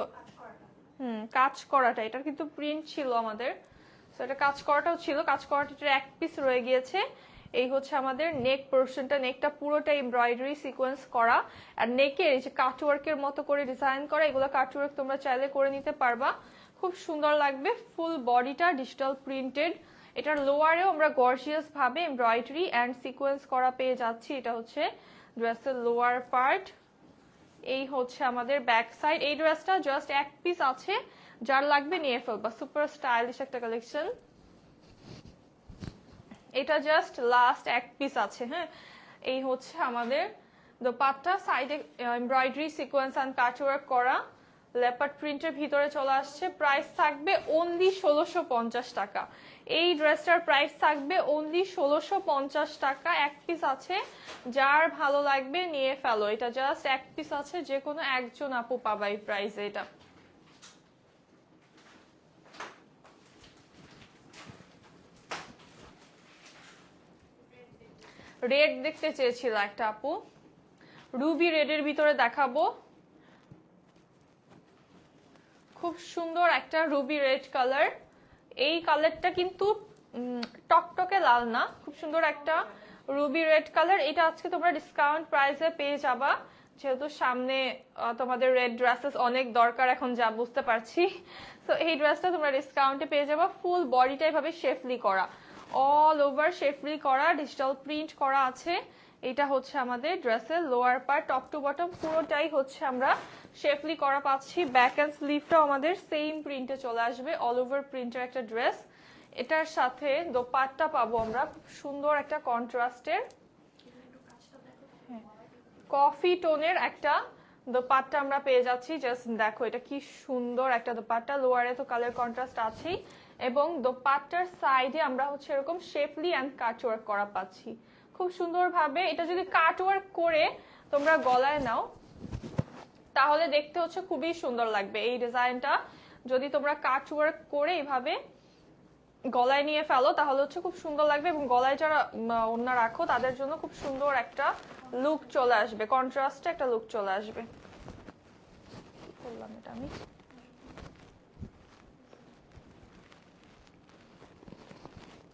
Speaker 1: কাজ করাটা, এটার কিন্তু প্রিন্ট ছিল আমাদের, সো এটা কাজ করাটাও ছিল, কাজ করাটা এক পিস রয়ে গিয়েছে। এই হচ্ছে আমাদের নেক পোর্শনটা, নেকটা পুরোটা এমব্রয়ডারি সিকোয়েন্স করা, আর নেকের এই যে কাটওয়ার্কের মতো করে ডিজাইন করা, এগুলো কাটওয়ার্ক তোমরা চাইলে করে নিতে পারবা, খুব সুন্দর লাগবে। ফুল বডিটা ডিজিটাল প্রিন্টেড। এটার লোয়ারেও আমরা গর্জিয়াস ভাবে এমব্রয়ডারি অ্যান্ড সিকোয়েন্স করা পেয়ে যাচ্ছি। এটা হচ্ছে ড্রেসের লোয়ার পার্ট। এই হচ্ছে আমাদের ব্যাক সাইড। এই ড্রেসটা জাস্ট এক পিস আছে, যার লাগবে নিয়ে ফেলবা, সুপার স্টাইলিশ একটা কালেকশন। এটা জাস্ট লাস্ট এক পিস আছে। হ্যাঁ, এই হচ্ছে আমাদের দোপাট্টা, সাইডে এমব্রয়ডারি সিকোয়েন্স অ্যান্ড কাটওয়ার্ক করা, লেপার্ড প্রিন্টের ভিতরে চলে আসছে। প্রাইস থাকবে অনলি 1650 টাকা। এই ড্রেসটার প্রাইস থাকবে অনলি 1650 টাকা। এক পিস আছে, যার ভালো লাগবে নিয়ে ফেলো। এটা জাস্ট এক পিস আছে, যে কোনো একজন আপু পাবা এই প্রাইসে। এটা রেড দেখতে চেয়েছিল একটা আপু, রুবি রেডের ভিতরে দেখাবো। খুব সুন্দর একটা রুবি রেড কালার। এই কালারটা কিন্তু টকটকে লাল না, খুব সুন্দর একটা রুবি রেড কালার। এটা আজকে তোমরা ডিসকাউন্ট প্রাইসে পেয়ে যাবা, যেহেতু সামনে তোমাদের রেড ড্রেসেস অনেক দরকার এখন, যা বুঝতে পারছি। তো এই ড্রেসটা তোমরা ডিসকাউন্টে পেয়ে যাবা। ফুল বডিটা এভাবে শেফলি করা, অল ওভার শেফলি করা, ডিজিটাল প্রিন্ট করা আছে। এটা হচ্ছে আমাদের ড্রেসের lower part, top to bottom পুরোটাই হচ্ছে আমরা শেফলি করা পাচ্ছি। ব্যাক অ্যান্ড স্লিভটাও আমাদের সেম প্রিন্টে চলে আসবে, অল ওভার প্রিন্টের একটা ড্রেস। এটার সাথে দোপাট্টা পাবো আমরা খুব সুন্দর একটা কন্ট্রাস্টের কফি টোনের একটা দোপাট্টা আমরা পেয়ে যাচ্ছি। জাস্ট দেখো এটা কি সুন্দর একটা দোপাট্টা, লোয়ারে তো কালার কন্ট্রাস্ট আছেই, এবং দোপাট্টার সাইডে আমরা হচ্ছে এরকম শেফলি অ্যান্ড কাটওয়ার্ক করা পাচ্ছি খুব সুন্দর ভাবে। এটা যদি কাটওয়ার্ক করে তোমরা গলায় নাও, তাহলে দেখতে হচ্ছে খুবই সুন্দর লাগবে এই ডিজাইনটা। যদি তোমরা কাটওয়ার্ক করে এইভাবে গলায় নিয়ে ফেলো, তাহলে হচ্ছে খুব সুন্দর লাগবে, এবং গলায় যারা ওড়না রাখো তাদের জন্য খুব সুন্দর একটা লুক চলে আসবে, কন্ট্রাস্টে একটা লুক চলে আসবে। বললাম এটা আমি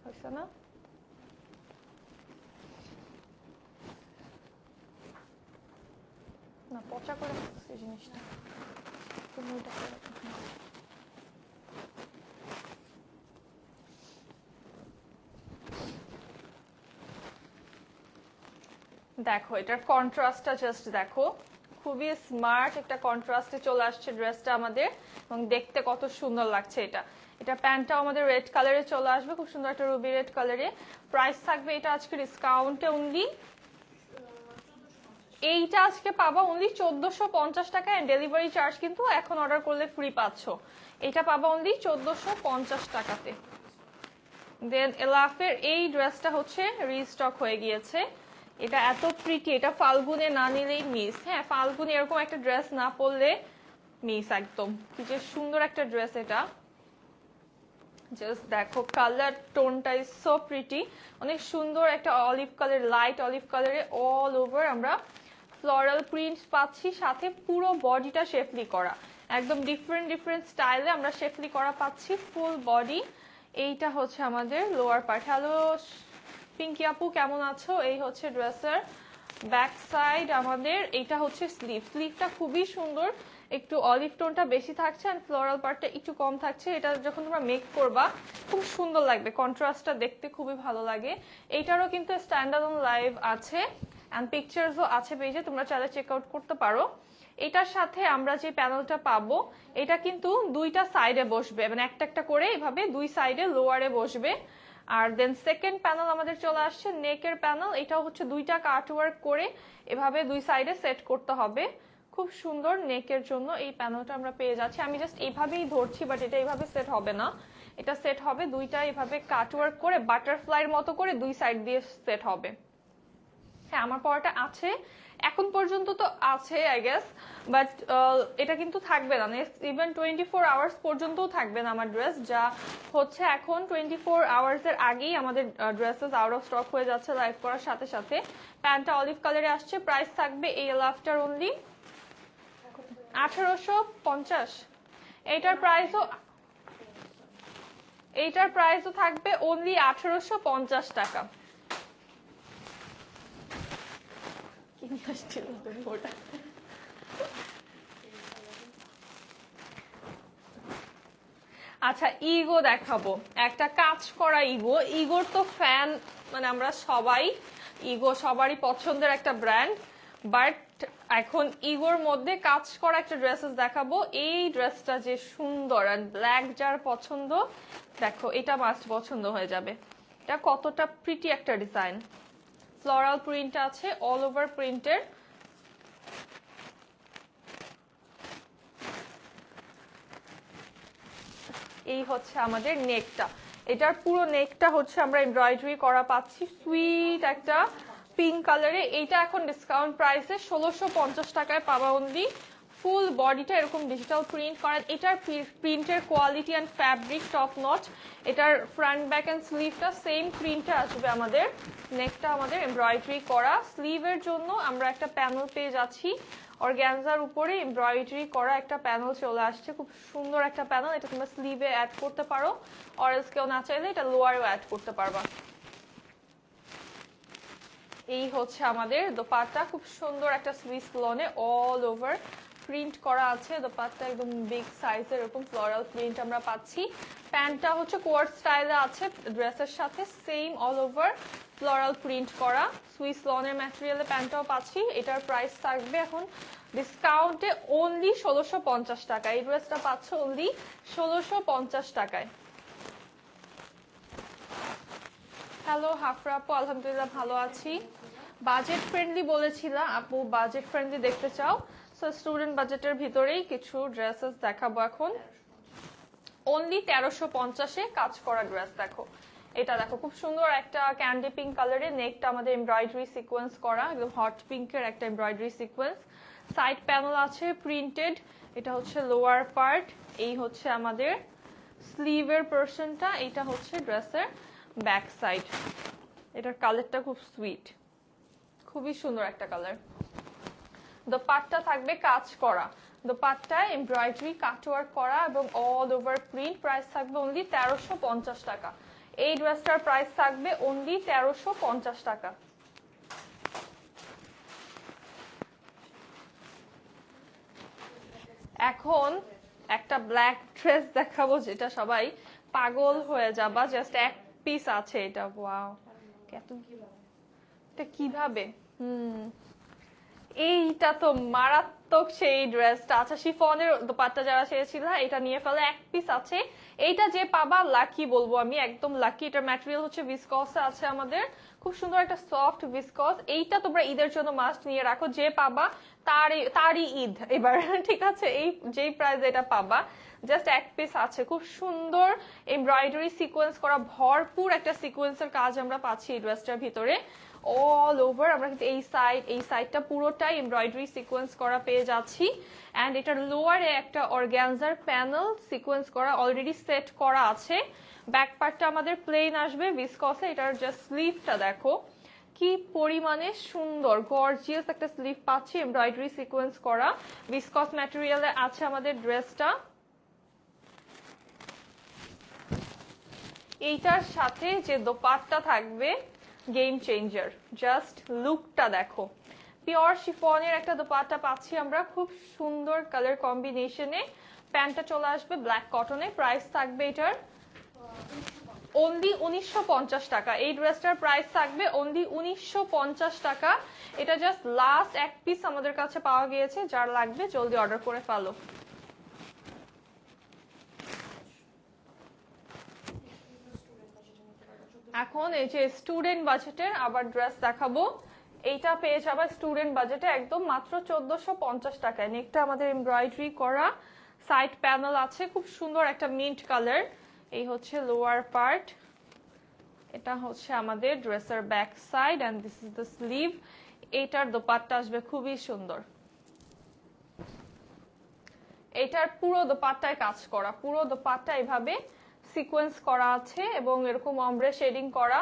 Speaker 1: হয়েছে না, না পচা করে এই জিনিসটা দেখো, এটার কন্ট্রাস্টটা জাস্ট দেখো, খুবই স্মার্ট একটা কন্ট্রাস্টে চলে আসছে ড্রেসটা আমাদের, এবং দেখতে কত সুন্দর লাগছে। এটা প্যান্টটাও আমাদের রেড কালারে চলে আসবে, খুব সুন্দর একটা রুবি রেড কালারে। প্রাইস থাকবে এটা আজকে ডিসকাউন্টে অনলি, এইটা আজকে পাবা অনলি 1450 টাকা, এন্ড ডেলিভারি চার্জ কিন্তু এখন অর্ডার করলে ফ্রি পাচ্ছ। এটা পাবা অনলি 1450 টাকাতে। দেন এলাফের এই ড্রেসটা হচ্ছে রিস্টক হয়ে গিয়েছে। এটা এত প্রিটি, এটা ফাল্গুনে না নিলেই মিস। হ্যাঁ, ফাল্গুনে এরকম একটা ড্রেস না পরলে মিস একদম। কি যে সুন্দর একটা ড্রেস এটা, জাস্ট দেখো কালার টোনটা ইজ সো প্রিটি, অনেক সুন্দর একটা অলিভ কালার, লাইট অলিভ কালারে অল ওভার আমরা ফ্লোরাল প্রিন্টস পাচ্ছি, সাথে পুরো বডিটা শেফলি করা, একদম ডিফারেন্ট স্টাইলে আমরা শেফলি করা পাচ্ছি ফুল বডি। এইটা হচ্ছে আমাদের লোয়ার পার্ট। হ্যালো পিঙ্কি আপু, কেমন আছো? এই হচ্ছে ড্রেসের ব্যাক সাইড আমাদের। এইটা হচ্ছে স্লিভটা খুবই সুন্দর, একটু অলিভ টোনটা বেশি থাকছে অ্যান্ড ফ্লোরাল পার্টটা একটু কম থাকছে। এটা যখন তোমরা মেক করবা খুব সুন্দর লাগবে, কন্ট্রাস্টটা দেখতে খুবই ভালো লাগে। এইটারও কিন্তু স্ট্যান্ডার্ড লাইভ আছে অ্যান্ড পিকচার্সও আছে পেজে, তোমরা চাইলে চেক আউট করতে পারো। এটার সাথে আমরা যে প্যানেলটা পাবো এটা কিন্তু দুইটা সাইডে বসবে, মানে একটা একটা করে এভাবে দুই সাইডে লোয়ারে বসবে। আর দেন সেকেন্ড প্যানেল আমাদের চলে আসছে নেকের প্যানেল, এটা হচ্ছে দুইটা কাটওয়ার্ক করে এভাবে দুই সাইডে সেট করতে হবে। খুব সুন্দর নেকের জন্য এই প্যানেলটা আমরা পেয়ে যাচ্ছি। আমি জাস্ট এইভাবেই ধরছি, বাট এটা এইভাবে সেট হবে না, এটা সেট হবে দুইটা এভাবে কাটওয়ার্ক করে বাটারফ্লাইয়ের মতো করে দুই সাইড দিয়ে সেট হবে। হ্যাঁ, আমার পরাটা আছে এখন পর্যন্ত তো আছে আই গেস, বাট এটা কিন্তু থাকবে না, ইভেন 24 আওয়ার্স পর্যন্তও থাকবে না আমার ড্রেস। যা হচ্ছে এখন 24 আওয়ার্স এর আগেই আমাদের ড্রেসেস আউট অফ স্টক হয়ে যাচ্ছে লাইভ করার সাথে সাথে। প্যান্টটা অলিভ কালারে আসছে, প্রাইস থাকবে এই লাফটার অনলি 1850। এইটার প্রাইসও থাকবে অনলি 1850 টাকা। আচ্ছা, ইগো দেখাবো, একটা কাজ করা ইগো। ইগোর তো ফ্যান মানে আমরা সবাই, ইগো সবারই পছন্দের একটা ব্র্যান্ড, বাট এখন ইগোর মধ্যে কাজ করা একটা ড্রেসেস দেখাবো। এই ড্রেসটা যে সুন্দর, আর ব্ল্যাক যার পছন্দ দেখো এটা মাস্ট পছন্দ হয়ে যাবে। এটা কতটা প্রিটি একটা ডিজাইন, ফ্লোরাল প্রিন্ট আছে, অল ওভার প্রিন্টের। এই হচ্ছে আমাদের নেকটা, এটার পুরো নেকটা হচ্ছে আমরা এমব্রয়ডারি করা পাচ্ছি, সুইট একটা পিঙ্ক কালারে। এইটা এখন ডিসকাউন্ট প্রাইসে 1650 টাকায় পাবা অনলি। ফুল বডিটা এরকম ডিজিটাল প্রিন্ট করা, এটার প্রিন্টের quality and fabric top notch. এটার ফ্রন্ট ব্যাক অ্যান্ড স্লিভটা সেম প্রিন্টে আসবে আমাদের। নেকটা আমাদের এমব্রয়ডারি করা, স্লিভের জন্য আমরা একটা প্যানেল পেয়ে যাচ্ছি, অর্গানজার উপরে এমব্রয়ডারি করা একটা প্যানেল চলে আসছে, খুব সুন্দর একটা প্যানেল। এটা তোমরা স্লিভে অ্যাড করতে পারো, অরেলস কেউ না চাইলে এটা লোয়ারেও অ্যাড করতে পারবা। এই হচ্ছে আমাদের দোপাট্টা, খুব সুন্দর একটা সুইস লনে অল ওভার প্রিন্ট করা আছে। দোপাট্টা একদম বিগ সাইজের এরকম ফ্লোরাল প্রিন্ট আমরা পাচ্ছি। প্যান্টটা হচ্ছে কোয়ার্ড স্টাইলে আছে, ড্রেসের সাথে same all over floral print করা সুইস লনের ম্যাটেরিয়ালে প্যান্টটাও পাচ্ছি। এটার প্রাইস থাকবে এখন ডিসকাউন্টে অনলি 1650 টাকা। এই ড্রেসটা পাচ্ছ অনলি 1650 টাকায়। হ্যালো হাফরা আপু, আলহামদুলিল্লাহ ভালো আছি। বাজেট ফ্রেন্ডলি বলেছিলাম আপু, বাজেট ফ্রেন্ডলি দেখতে চাও, সো স্টুডেন্ট বাজেটের ভিতরেই কিছু ড্রেসেস দেখাবো এখন। অনলি 1350-এ কাজ করা ড্রেস দেখো, এটা দেখো খুব সুন্দর একটা ক্যান্ডি পিঙ্ক কালারে, নেকটা আমাদের এমব্রয়ডারি সিকোয়েন্স করা, একদম হট পিঙ্কের একটা এমব্রয়ডারি সিকোয়েন্স। সাইড প্যানেল আছে প্রিন্টেড, এটা হচ্ছে লোয়ার পার্ট, এই হচ্ছে আমাদের স্লিভের পোরশনটা, এটা হচ্ছে ড্রেসের ব্যাক সাইড। এটার কালারটা খুব সুইট, খুবই সুন্দর একটা কালার। দোপাট্টা থাকবে কাজ করা, দোপাট্টায় এমব্রয়ডারি কাটওয়ার্ক করা এবং অল ওভার প্রিন্ট। প্রাইস থাকবে অনলি 1350 টাকা। এই ড্রেসটার প্রাইস থাকবে অনলি 1350 টাকা। এখন একটা ব্ল্যাক ড্রেস দেখাবো, যেটা সবাই পাগল হয়ে যাবা, জাস্ট এক পিস আছে এটা। ওয়াও, এটা কিভাবে, এইটা তো মারাত্মক সেই ড্রেসটা। আচ্ছা, শিফনের দোপাট্টা যারা চেয়েছিল এটা নিয়ে ফেলে, এক পিস আছে। এইটা যে পাবা লাকি বলবো আমি, একদম লাকি। এটার ম্যাটেরিয়াল হচ্ছে ভিসকস আছে আমাদের, খুব সুন্দর একটা সফট ভিসকস। এইটা তোমরা ঈদের জন্য মাস্ট নিয়ে রাখো, যে পাবা তারই ঈদ এবার, ঠিক আছে। এই যেই প্রাইস এটা পাবা, জাস্ট এক পিস আছে। খুব সুন্দর এমব্রয়ডারি সিকোয়েন্স করা, ভরপুর একটা সিকোয়েন্সের কাজ আমরা পাচ্ছি এই ড্রেসটার ভিতরে অল ওভার। আমরা কিন্তু এই সাইডটা পুরোটাই এমব্রয়ডারি সিকোয়েন্স করা পেয়ে যাচ্ছি। অ্যান্ড এটার লোয়ারে একটা অর্গানজার প্যানেল সিকোয়েন্স করা অলরেডি সেট করা আছে। ব্যাক পার্টটা আমাদের প্লেন আসবে ভিসকসে। এটার জাস্ট স্লিভটা দেখো কি পরিমাণে সুন্দর, গর্জিয়াস একটা স্লিভ পাচ্ছি, এমব্রয়ডারি সিকোয়েন্স করা ভিসকস ম্যাটেরিয়ালে আছে আমাদের ড্রেসটা। এইটার সাথে যে দোপাট্টা থাকবে গেম চেঞ্জার, জাস্ট লুকটা দেখো, পিওর শিফনের একটা দোপাট্টা পাচ্ছি আমরা খুব সুন্দর কালার কম্বিনেশনে। প্যান্টটা চলে আসবে ব্ল্যাক কটনে। প্রাইস থাকবে এটার অনলি 1950 টাকা। এই ড্রেসটার প্রাইস থাকবে অনলি 1950 টাকা। এটা জাস্ট লাস্ট এক পিস আমাদের কাছে পাওয়া গিয়েছে, যার লাগবে জলদি অর্ডার করে ফেলো। এখন এই যে স্টুডেন্ট বাজেটের আবার ড্রেস দেখাবো। এইটা পেয়ে যাবে স্টুডেন্ট বাজেটে একদম মাত্র 1450 টাকায়। নেকটা আমাদের এমব্রয়ডারি করা, সাইড প্যানেল আছে, খুব সুন্দর একটা মিন্ট কালার। এই হচ্ছে লোয়ার পার্ট, এটা হচ্ছে আমাদের ড্রেসের back side and this is the sleeve. এটার দোপাট্টা আসবে খুবই সুন্দর। এটার পুরো দোপাট্টায় কাজ করা, পুরো দোপাট্টা এভাবে সিকোয়েন্স করা আছে এবং এরকম অমব্রে শেডিং করা।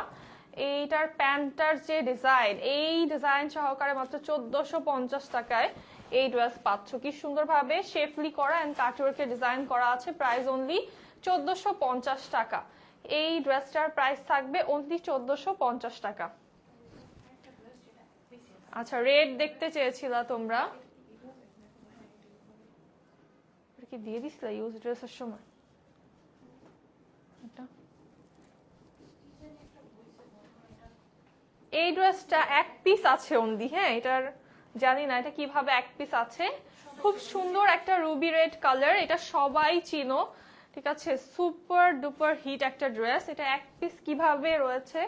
Speaker 1: এইটার প্যান্টটার যে ডিজাইন, এই ডিজাইন সহকারে মাত্র 1450 টাকায় এই ড্রেস পাচ্ছ। কি সুন্দরভাবে শেফলি করা এন্ড কাটওয়ার্কের ডিজাইন করা আছে। প্রাইস অনলি 1450 টাকা। এই ড্রেসটার প্রাইস থাকবে অনলি 1450 টাকা। আচ্ছা, রেড দেখতে চেয়েছিলা তোমরা, কি দিয়ে দিছিলা ইউজ ড্রেসের সময়? এই ড্রেসটা এক পিস আছে অনলি। হ্যাঁ, এটার জানি না এটা কিভাবে এক পিস আছে। খুব সুন্দর একটা রুবি রেড কালার, এটা সবাই চিনো, ঠিক আছে? সুপার ডুপার হিট একটা ড্রেস। এটা এক পিস কিভাবে রয়েছে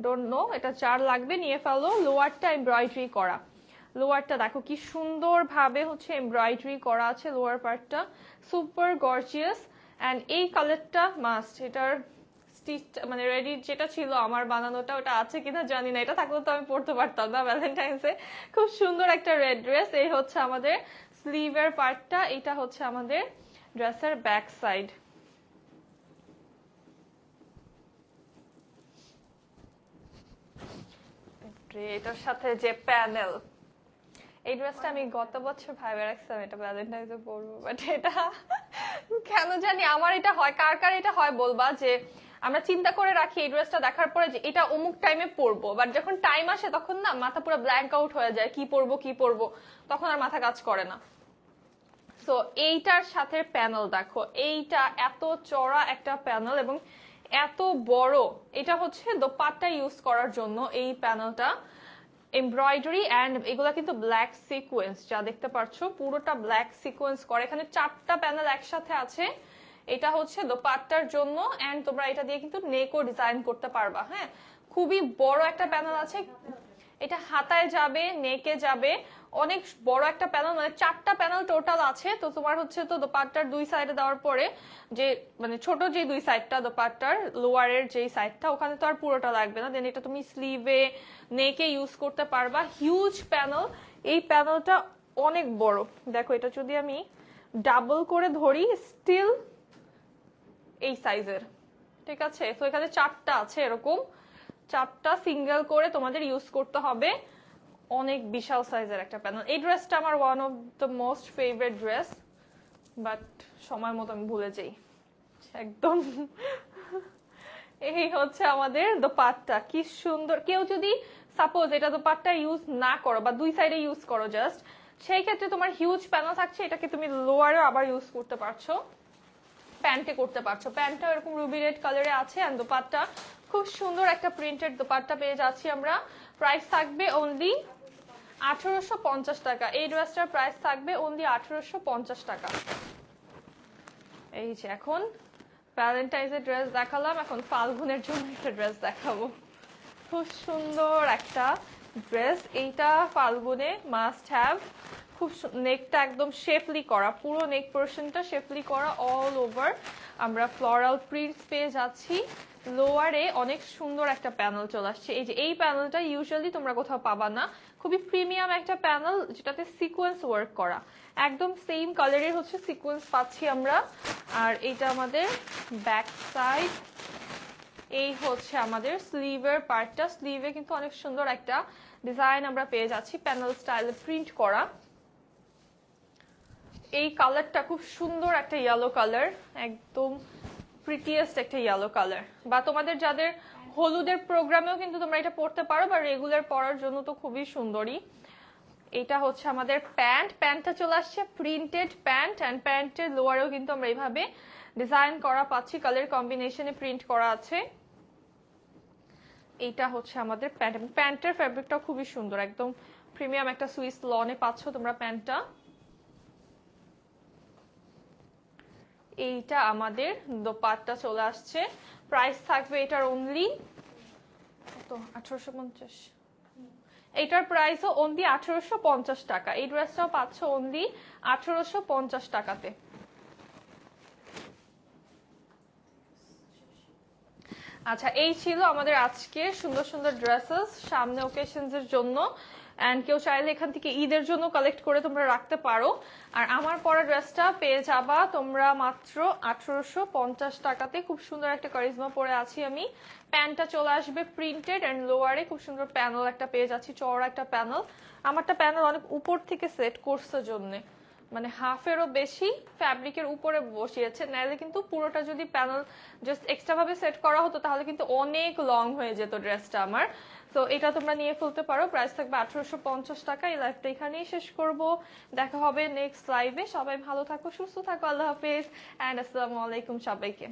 Speaker 1: ডোন্ট নো। এটা যার লাগবে নিয়ে ফেলো। লোয়ারটা এমব্রয়ডারি করা, লোয়ারটা দেখো কি সুন্দর ভাবে হচ্ছে এমব্রয়ডারি করা আছে লোয়ার পার্টটা, সুপার গর্জিয়াস। এন্ড এই কালারটা মাস্ট। এটার স্টিচ মানে রেডি যেটা ছিল আমার বানানোটা, ওটা আছে কিনা জানি না। এটা থাকলে তো আমি পড়তে পারতাম না ভ্যালেন্টাইন্সে। খুব সুন্দর একটা রেড ড্রেস। এই হচ্ছে আমাদের স্লিভের পার্টটা, এটা হচ্ছে আমাদের ড্রেসের ব্যাক সাইড। এটার সাথে যে প্যানেল, এই ড্রেসটা আমি গত বছর ভাইবে রাখছিলাম এটা ভ্যালেন্টাইন্সে পরবো, বাট এটা কেন জানি আমার এটা হয়। কার কার এটা হয় বলবা, যে আমরা চিন্তা করে রাখি এই ড্রেসটা দেখার পরে যে এটা অমুক টাইমে পরবো, বাট যখন টাইম আসে তখন না মাথা পুরো ব্ল্যাঙ্ক আউট হয়ে যায়, কি পরবো তখন আর মাথা কাজ করে না। সো এইটার সাথে প্যানেল দেখো, এইটা এত চড়া একটা প্যানেল এবং এত বড়। এটা হচ্ছে দোপাট্টা ইউজ করার জন্য এই প্যানেলটা। এমব্রয়ডারি এন্ড এগুলা কিন্তু ব্ল্যাক সিকোয়েন্স, যা দেখতে পাচ্ছ পুরোটা ব্ল্যাক সিকোয়েন্স করে। এখানে 4টা প্যানেল একসাথে আছে। এটা হচ্ছে দোপাট্টার জন্য এন্ড তোমরা এটা দিয়ে কিন্তু নেকও ডিজাইন করতে পারবা। হ্যাঁ, খুবই বড় একটা প্যানেল আছে। এটা হাতায় যাবে, নেকে যাবে, অনেক বড় একটা প্যানেল, মানে 4টা প্যানেল টোটাল আছে। তো তোমার হচ্ছে তো দোপাট্টার দুই সাইডে দেওয়ার পরে যে মানে ছোট যে দুই সাইডটা দোপাট্টার লোয়ারের যেই সাইডটা, ওখানে তো আর পুরোটা লাগবে না। দেন এটা তুমি স্লিভে নেকে ইউজ করতে পারবা। হিউজ প্যানেল, এই প্যানেলটা অনেক বড়। দেখো এটা যদি আমি ডাবল করে ধরি স্টিল এই সাইজের, ঠিক আছে? তো এখানে 4টা আছে, এরকম 4টা সিঙ্গেল করে তোমাদের ইউজ করতে হবে। অনেক বিশাল সাইজের একটা প্যানেল। এই ড্রেসটা আমার one of the most favourite dress, but সময় মতো আমি ভুলে যাই একদম। এই হচ্ছে আমাদের দোপাট্টা, কি সুন্দর। কেউ যদি সাপোজ এটা দোপাট্টা ইউজ না করো বা দুই সাইডে ইউজ করো জাস্ট, সেই ক্ষেত্রে তোমার হিউজ প্যানেল থাকছে, এটাকে তুমি লোয়ারে আবার ইউজ করতে পারছো, প্যান্টে করতে পারছো। প্যান্টটা এরকম রুবি রেড কালারে আছে এন্ড দোপাট্টা খুব সুন্দর একটা প্রিন্টেড দোপাট্টা পেয়ে যাচ্ছি আমরা। প্রাইস থাকবে অনলি 1850 টাকা। এই ড্রেসটার প্রাইস থাকবে অনলি 1850 টাকা। এই যে এখন ভ্যালেন্টাইন্সের ড্রেস দেখালাম, এখন ফাল্গুনের জন্য একটা ড্রেস দেখাবো। খুব সুন্দর একটা ড্রেস, এইটা ফাল্গুনে মাস্ট হ্যাভ। খুব নেকটা একদম শেফলি করা, পুরো নেক পোর্শনটা শেফলি করা, অল ওভার আমরা ফ্লোরাল প্রিন্টস পেয়ে যাচ্ছি। লোয়ারে অনেক সুন্দর একটা প্যানেল চলে আসছে। এই যে এই প্যানেলটা ইউজুয়ালি তোমরা কোথাও পাবা না, খুবই প্রিমিয়াম একটা প্যানেল যেটাতে সিকোয়েন্স ওয়ার্ক করা, একদম সেম কালারের হচ্ছে সিকোয়েন্স পাচ্ছি আমরা। আর এইটা আমাদের ব্যাক সাইড। এই হচ্ছে আমাদের স্লিভের পার্টটা। স্লিভে কিন্তু অনেক সুন্দর একটা ডিজাইন আমরা পেয়ে যাচ্ছি, প্যানেল স্টাইলে প্রিন্ট করা। এই কালারটা খুব সুন্দর একটা ইয়েলো কালার, একদম প্রিটিয়েস্ট একটা ইয়েলো কালার। বা তোমাদের যাদের হলুদের প্রোগ্রামেও কিন্তু তোমরা এটা পড়তে পারো, বা রেগুলার পরার জন্য তো খুবই সুন্দরই। এটা হচ্ছে আমাদের প্যান্টটা চলে আসছে প্রিন্টেড প্যান্ট, অ্যান্ড প্যান্টের লোয়ারেও কিন্তু আমরা এইভাবে ডিজাইন করা পাচ্ছি, কালার কম্বিনেশনে প্রিন্ট করা আছে। এইটা হচ্ছে আমাদের প্যান্ট, এবং প্যান্টের ফ্যাব্রিকটা খুবই সুন্দর, একদম প্রিমিয়াম একটা সুইস লনে পাচ্ছ তোমরা প্যান্টটা। এইটা আমাদের দোপাট্টা চলে আসছে, প্রাইস থাকবে এটার অনলি কত 1850, এইটার প্রাইসও অনলি 1850 টাকা। এই ড্রেসটাও পাচ্ছ অনলি 1850 টাকাতে। আচ্ছা, এই ছিল আমাদের আজকে সুন্দর সুন্দর ড্রেসেস সামনে ওকেশনস এর জন্য, এন্ড কেউ চাইলে এখান থেকে ঈদের জন্য কালেক্ট করে তোমরা রাখতে পারো। আর আমার পরা ড্রেসটা পেয়ে যাবা তোমরা মাত্র 1850 টাকাতে। খুব সুন্দর একটা কারিজমা পরে আছি আমি। প্যান্টটা চলে আসবে প্রিন্টেড, এন্ড লোয়ারে খুব সুন্দর প্যানেল একটা পেয়ে যাচ্ছি, চওড়া একটা প্যানেল। আমারটা প্যানেল অনেক উপর থেকে সেট করছে জন্যে, মানে হাফেরও বেশি ফ্যাব্রিকের উপরে বসিয়েছে, নাহলে কিন্তু পুরোটা যদি প্যানেল জাস্ট এক্সট্রা ভাবে সেট করা হতো তাহলে কিন্তু অনেক লং হয়ে যেত ড্রেসটা আমার। তো এটা তোমরা নিয়ে ফেলতে পারো, প্রাইস থাকবে 1850 টাকা। এই লাইভটা এখানেই শেষ করব, দেখা হবে নেক্সট লাইভে। সবাই ভালো থাকো, সুস্থ থাকো, আল্লাহ হাফেজ, অ্যান্ড আসসালামু আলাইকুম সবাইকে।